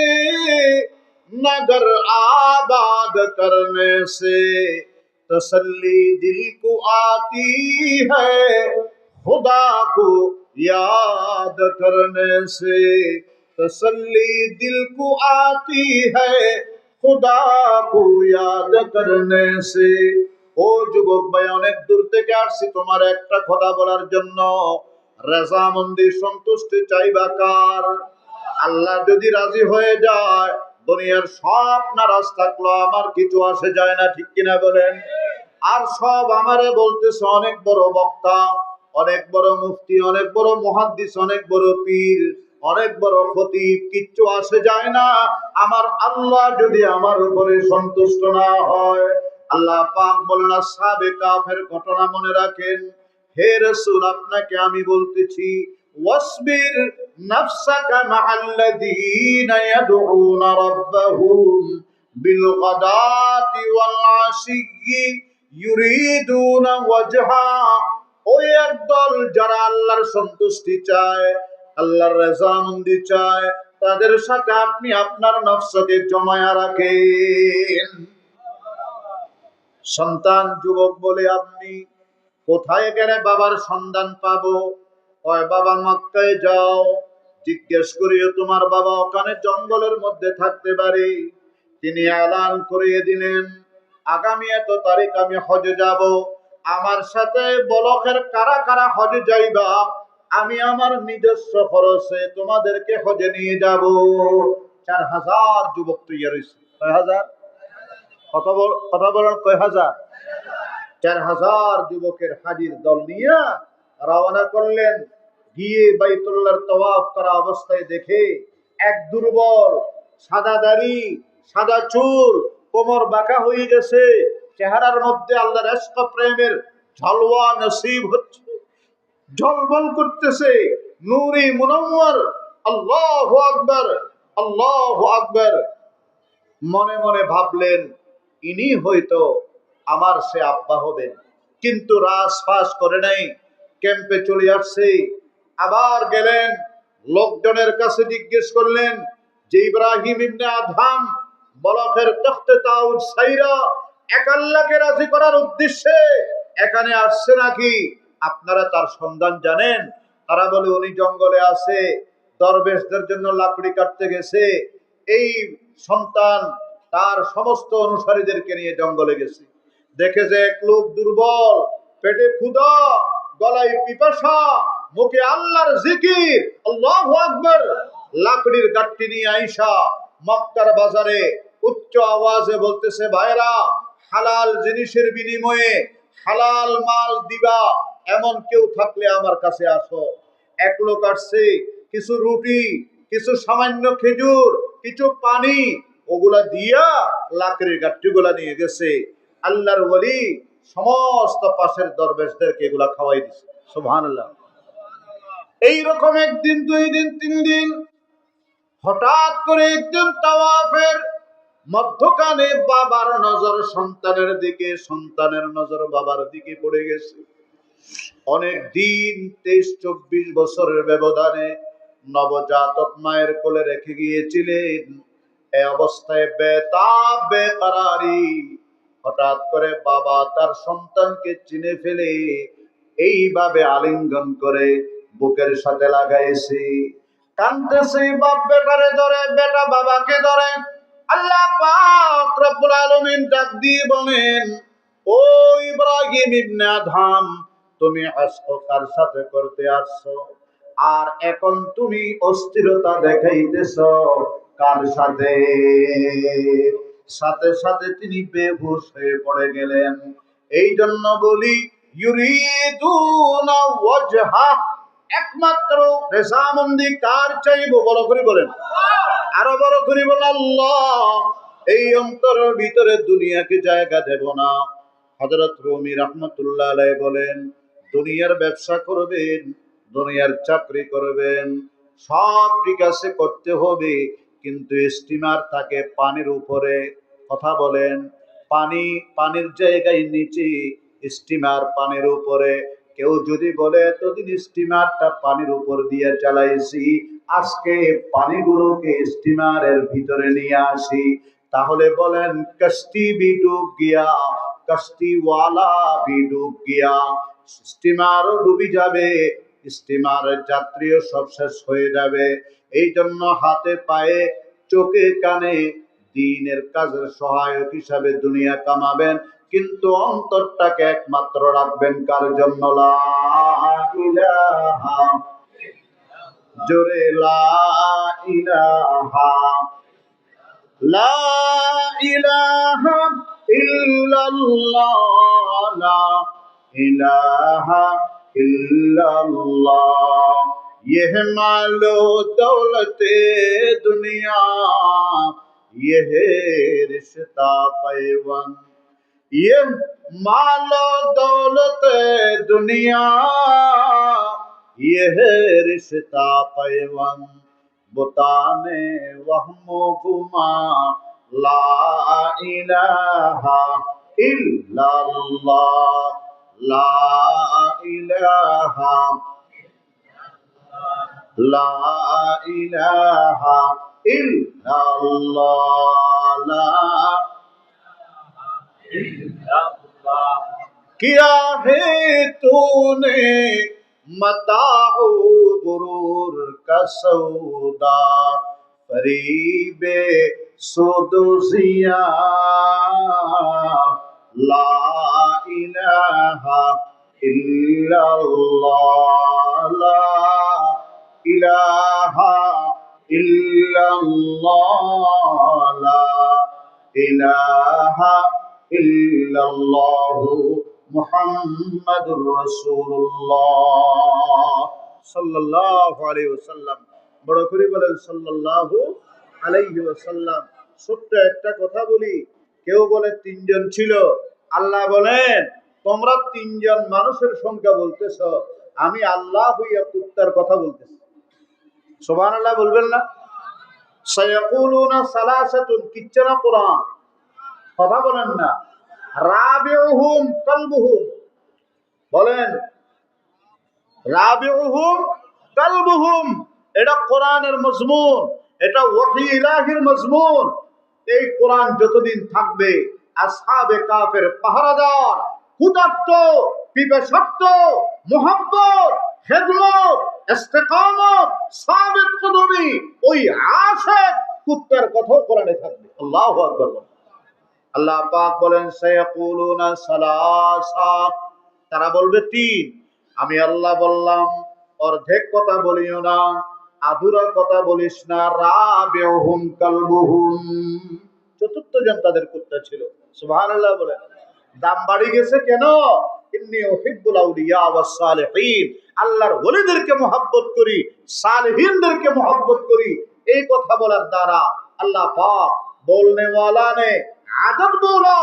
না ঘর आबाद करने से तसल्ली दिल को आती है, खुदा को याद करने से तसल्ली दिल को आती है, खुदा को याद करने से। ও যুবক ভাই, অনেক দূর থেকে আসছি তোমার একটা কথা বলার জন্য। রেজামন্দি, সন্তুষ্টি চাইবা কার? আল্লাহ যদি রাজি হয়ে যায়, দুনিয়ার সব নারাজ থাকলো আমার কিছু আসে যায় না, ঠিক কিনা বলেন? আর সব আমারে বলতেছে অনেক বড় বক্তা, অনেক বড় মুফতি, অনেক বড় মুহাদ্দিস, অনেক বড় পীর, অনেক বড় খতিব, কিচ্ছু আসে যায় না আমার আল্লাহ যদি আমার উপরে সন্তুষ্ট না হয়। আল্লাহ পাক বলেন, আসহাবে কাফের ঘটনা মনে রাখেন। হে রাসূল, আপনাকে আমি বলতেছি, ওয়াসবির নাফসাকা মাআল্লাযীনা ইয়াদউনা রাব্বাহুম বিল গাদাতি ওয়াল আশিয়্যি ইউরিদুনা ওয়াজহা, ওই একদল যারা আল্লাহর সন্তুষ্টি চায়, আল্লাহর রেজামন্দি চায়, তাদের সাথে আপনি আপনার নফসকে জমায়া রাখেন। সন্তান যুবক বলে আপনি কোথায় গেলে বাবার সন্ধান পাবো? ওই বাবা মক্কায় যাও, জিজ্ঞেস করিও তোমার বাবা ওখানে জঙ্গলের মধ্যে থাকতে পারে। তিনি এলান করিয়ে দিলেন, আগামী এত তারিখ আমি হজে যাব, আমার সাথে বলকের কারা কারা হজে যাইবা, আমি আমার নিজস্ব খরচে তোমাদেরকে হজে নিয়ে যাব। 4000 যুবক তৈরি হয়েছে। কয় হাজার? কথা বলেন, কয় হাজার? 4000 যুবকের হাজির দল নিয়ে রওনা করলেন। গিয়ে বাইতুল্লাহর তওয়াফ করা অবস্থায় দেখে এক দুর্বল, সাদা দাড়ি, সাদা চুল, কোমর বাঁকা হয়ে গেছে, চেহারার মধ্যে আল্লাহর ইশক প্রেমের ঝলওয়া নসিব হচ্ছে, ঝলমল করতেছে, নূরে মুনওয়ার। আল্লাহু আকবার, আল্লাহু আকবার। মনে মনে ভাবলেন, ইনি হয়তো আমার সে আব্বা হবেন। কিন্তু রাস ফাস করে নাই, ক্যাম্পে চলে আসছে। আবার গেলেন, লোকজনের কাছে জিজ্ঞেস করলেন যে ইব্রাহিম ইবনে আদহাম বলকের তখতে তাউর সাইরা এক আল্লাহকে রাজি করার উদ্দেশ্যে এখানে আসছে নাকি? আপনারা তার সন্ধান জানেন? তারা বলে উনি জঙ্গলে আছে, দরবেশদের জন্য লাকড়ি কাটতে গেছে। এই সন্তান তার সমস্ত অনুসারীদেরকে নিয়ে জঙ্গলে গেছে। দেখে যে এক লোক দুর্বল, পেটে ক্ষুধা, গলায় পিপাসা, মুখে আল্লাহর জিকির, আল্লাহু আকবার, লাকড়ির গাঁটটি নিয়ে আইসা মক্কার বাজারে উচ্চ আওয়াজে বলতেছে, ভাইরা, হালাল জিনিসের বিনিময়ে হালাল মাল দিবা এমন কেউ থাকলে আমার কাছে আসো। এক লোক আসছে, কিছু রুটি, কিছু সামান্য খেজুর, কিছু পানি, ওগুলা দিয়া লাকড়ির গাঁটটিগুলা নিয়ে গেছে। আল্লাহর ওলি সমস্ত পাশের দরবেশদেরকে এগুলা খাওয়াই দিছে। সুবহানাল্লাহ। এইরকম একদিন, 2 দিন, 3 দিন, হঠাৎ করে একদিন তাওয়াফের মধ্যখানে বাবার নজর সন্তানের দিকে, সন্তানের নজর বাবার দিকে পড়ে গেছে। অনেক দিন, 23-24 বছরের ব্যবধানে নবজাতক মায়ের কোলে রেখে গিয়েছিলেন। এই অবস্থায় বেতাব বেকরারি, হঠাৎ করে বাবা তার সন্তানকে চিনে ফেলে এইভাবে আলিঙ্গন করে বুকের সাথে লাগাইছে। কাঁদতেছে, বাপ বেটারে ধরে, বেটা বাবাকে ধরে। আল্লাহ পাক রব্বুল আলামিন ডাক দিয়ে বলেন, ও ইব্রাহিম ইবনে আদহাম, তুমি আশক কার সাথে করতে আসছো? আর এখন তুমি অস্থিরতা দেখাইতেছো কার সাথে? সাথে সাথে তিনি বেহুশ হয়ে পড়ে গেলেন। এই জন্য বলি, ইউরিদুনা ওয়াজহা, একমাত্র রেজামন্দি কার চাইবো? বড় করে বলেন, আরো বড় করে বলেন, আল্লাহ। এই অন্তরের ভিতরে দুনিয়াকে জায়গা দেব না। হযরত রুমি রাহমাতুল্লাহ আলাইহি বলেন, দুনিয়ার ব্যবসা করবেন, দুনিয়ার চাকরি করবেন, সব ঠিক আছে, করতে হবে, কিন্তু স্টিমার থাকে পানির উপরে। কথা বলেন, পানির জায়গায় নিচে, স্টিমার পানির উপরে। কেউ যদি বলে এতদিন স্টিমারটা পানির উপর দিয়ে চালাইছি, আজকে পানিগুলোকে স্টিমারের ভিতরে নিয়ে আসি, তাহলে বলেন কষ্টি ভি ডুব গিয়া, কষ্টিওয়ালা ভি ডুব গিয়া। স্টিমারও ডুবে যাবে, স্টিমারের যাত্রীও সব শেষ হয়ে যাবে। এই জন্য হাতে পায়ে চোখে কানে দ্বীনের কাজের সহায়ক হিসাবে দুনিয়া কামাবেন, কিন্তু অন্তরটাকে একমাত্র রাখবেন কার জন্য? লা ইলাহা, জোরে লা ইলাহা, লা ইলাহা ইল্লাল্লাহ, লা ইলাহা ইল্লাল্লাহ। यह मालो दौलते दुनिया, यह रिश्ता पैवन, ये मालो दौलते दुनिया, यह रिश्ता पैवन, बुताने वहमो गुमा, লা ইলাহা ইল্লাল্লাহ, লা ইলাহা, লা ইলাহা ইল্লাল্লাহ, লা किया है तूने मताउ गुरूर का सौदा, फरीबे सुदुसिया, ला इलाहा इल्लल्लाह, ला इलाहा इल्लल्लाह, ला इलाहा ইল্লাল্লাহু মুহাম্মাদুর রাসূলুল্লাহ সাল্লাল্লাহু আলাইহি ওয়াসাল্লাম। বড় করে বলেন সাল্লাল্লাহু আলাইহি ওয়াসাল্লাম। ছোট্ট একটা কথা বলি, কেউ বলে তিনজন ছিল, আল্লাহ বলেন তোমরা তিনজন মানুষের সংখ্যা বলতেছ, আমি আল্লাহ হইয়া কুত্তার কথা বলতেছি। সুবহানাল্লাহ বলবেন না? সায়াকুলুনা সালাসাতুন, কিচ্ছা না কোরআন, কথা বলেন না। রাবিউহুম কালবুহুম, বলেন রাবিউহুম কালবুহুম, এটা কোরআনের মজমুন, এটা ওহী ইলাহির মজমুন। এই কোরআন যতদিন থাকবে আসহাবে কাফের পাহারাদার, ক্ষুধার্ত, পিপাসার্ত, মুহাব্বত, খেদমত, ইস্তেকামত, সাবিত কদমি, ওই আশিক কুত্তার কথাও কোরআনে থাকবে। আল্লাহু আকবার। আল্লাহ পাক বলেন সায়াকুলুনা সালাসা, তারা বলবে তিন। আমি আল্লাহ বললাম অর্ধেক কথা বলিও না, আধুরা কথা বলিস না। রাবিউহুম কালবুহুম, চতুর্থ জন তাদের কুত্তা ছিল। সুবহানাল্লাহ বলেন। দাম বাড়ি গেছে কেন? ইন্নী উহিব্বুল আউলিয়া ওয়াস সালিহিন, আল্লাহর ওলিদেরকে মহব্বত করি, সালেহিনদেরকে মহব্বত করি। এই কথা বলার দ্বারা আল্লাহ পাক बोलने वाला ने, आदत बोला,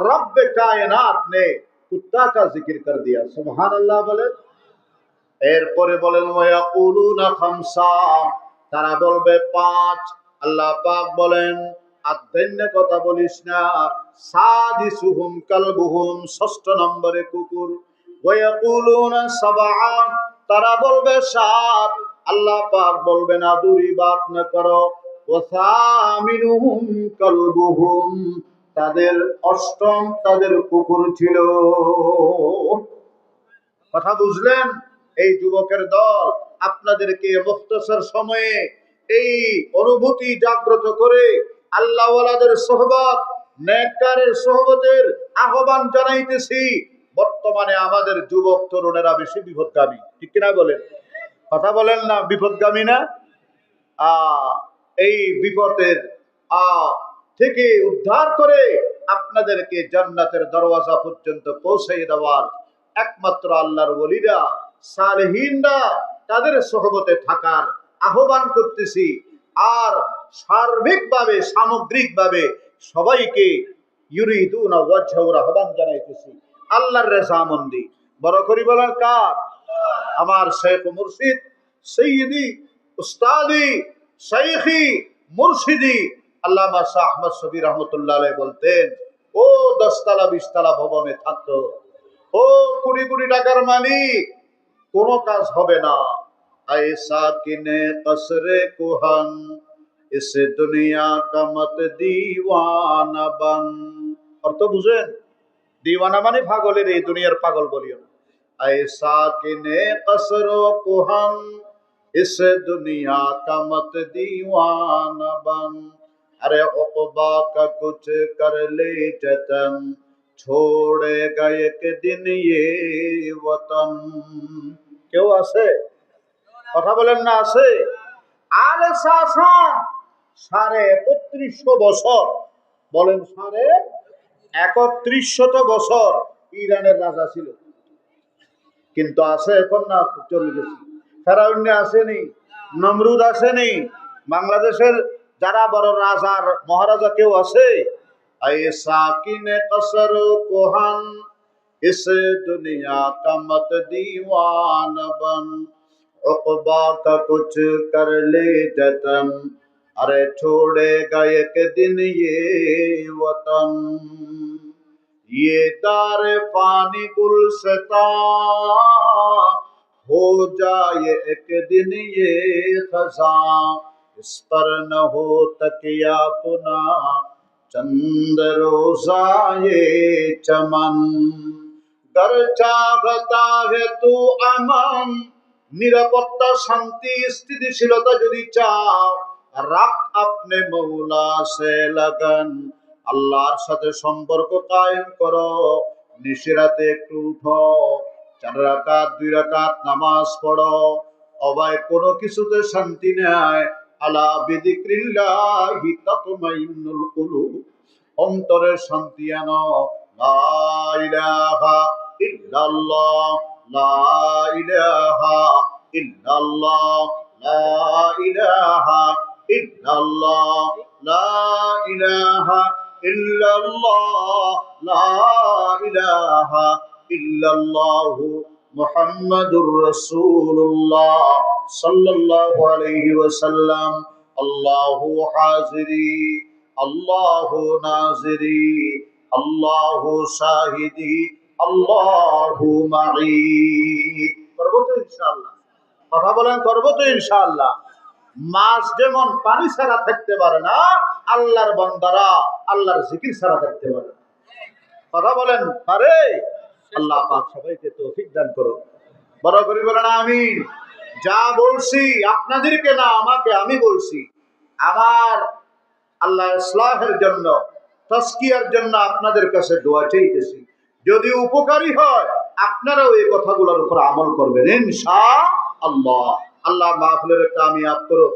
रब कायनात ने कुत्ता का जिक्र कर दिया। सुभान अल्लाह बोले। এরপরে বলেন ওয়ায়াকুলুনা খামসা, তারা বলবে পাঁচ। আল্লাহ পাক বলেন আধ্যাত্ম কথা বলিস না। সাদিসুহুম কালবুহুম, ষষ্ঠ নম্বরে কুকুর। ওয়ায়াকুলুনা সাবআ, তারা বলবে সাত। আল্লাহ পাক বলবেন আদুরি বাত না করো। ওয়াসামিনুহুম কালবুহুম, তাদের অষ্টম তাদের কুকুর ছিল। কথা বুঝলেন? এই যুবকের দল আপনাদেরকে মুখতাসার সময়ে এই অনুভূতি জাগ্রত করে আল্লাহ ওয়ালাদের সোহবত, নেককারের সোহবতের আহ্বান জানাইতেছি। বর্তমানে আমাদের যুবক তরুণেরা বেশি বিপদগামী, ঠিক কিনা বলেন? কথা বলেন না, বিপদগামী না? এই বিপদের থেকে উদ্ধার করে আপনাদেরকে জান্নাতের দরওয়াজা পর্যন্ত পৌঁছাই দেওয়ার একমাত্র আল্লাহর ওলিরা, সালেহিনরা, তাদের সোহবতে থাকার আহ্বান করতেছি। আর সার্বিকভাবে, সামগ্রিকভাবে সবাইকে ইউরিদুনা ওয়াজহার আহ্বান জানাইতেছি আল্লাহর রেজামন্দি। বড় করি বলার কার? আমার শেখ মুর্শিদ, সৈয়দি, উস্তাদি, শাইখি, মুর্শিদি আল্লামা শাহ আহমদ শফি রহমতুল্লাহ আলাইহি বলতেন, ও 10 তলা 20 তলা ভবনে থাকতো, ও কোটি কোটি টাকার মালিক, কোনো কাজ হবে না। ऐसा किने कसरे कुहन, इस दुनिया का मत दीवाना बन। অর্থ বুঝেন? দিওয়ানা মানে পাগলের, এই দুনিয়ার পাগল বলিও না। ऐसा किने कसरो कुहन, इस दुनिया का मत दीवाना बन। अरे उक़बा का कुछ कर ले जतन, छोड़ेगा एक दिन ये वतन। কেউ আছে? কথা বলেন না, আছে? আলে সাসান 3150 বছর, বলেন 3150 বছর ইরানের রাজা ছিল। কিন্তু আছে এখন না, চলে গেছে। ফেরাউন আসেনি, নমরুদ আসেনি। বাংলাদেশের যারা বড় রাজার মহারাজা কেউ আছে? ऐसा किने कसर कोहन, इस दुनिया का मत दीवाना बन। उक़बा का कुछ कर ले जतन, अरे छोड़ेगा एक दिन ये वतन, ये तारे फानी गुलशता, हो जाए एक दिन ये खजा, इस पर न हो तकिया पुना, चंद रोजा ये चमन। घर चाहता है तू अमन, निरापत्ता शांति স্থিতিশীলতা যদি চাও, রাখ আপনি মৌলা সে লগন, আল্লাহর সাথে সম্পর্ক কায়েম করো। নিশিরাতে একটু উঠো, 4 রাকাত 2 রাকাত নামাজ পড়ো। অবায় কোনো কিছুতে শান্তি নাই। আলা বিযিক্রিল্লাহি তাতমাইন্নুল কুলুব, অন্তরে শান্তি আনো। লা ইলাহা ইল্লাল্লাহ, লা ইলাহা ইল্লাল্লাহ, লা ইলাহা ইল্লাল্লাহ, লা ইলাহা ইল্লাল্লাহ, লা ইলাহা ইল্লাল্লাহু মুহাম্মাদুর রাসূলুল্লাহ সাল্লাল্লাহু আলাইহি ওয়াসাল্লাম। আল্লাহু হাজিরি, আল্লাহু নাজিরি, আল্লাহু শাহিদি, আল্লাহু মাঈ। করব তো ইনশাআল্লাহ? কথা বলেন, করব তো ইনশাআল্লাহ? মাছ যেমন পানি ছাড়া থাকতে পারে না, আল্লাহর বান্দারা আল্লাহর জিকির ছাড়া থাকতে পারে না। কথা বলেন, পারে? আল্লাহ পাক সবাইকে তৌফিক দান করো। বড় করে বলেন আমিন। যা বলছি আপনাদেরকে না, আমাকে, আমি বলছি আমার আল্লাহ ইসলাহের জন্য, তাজকিয়ার জন্য আপনাদের কাছে দোয়া চাইতেছি। যদি উপকারী হয় আপনারাও এই কথাগুলোর উপর আমল করবেন ইনশাআল্লাহ। আল্লাহ মাহফিলের কামিয়াব করুক।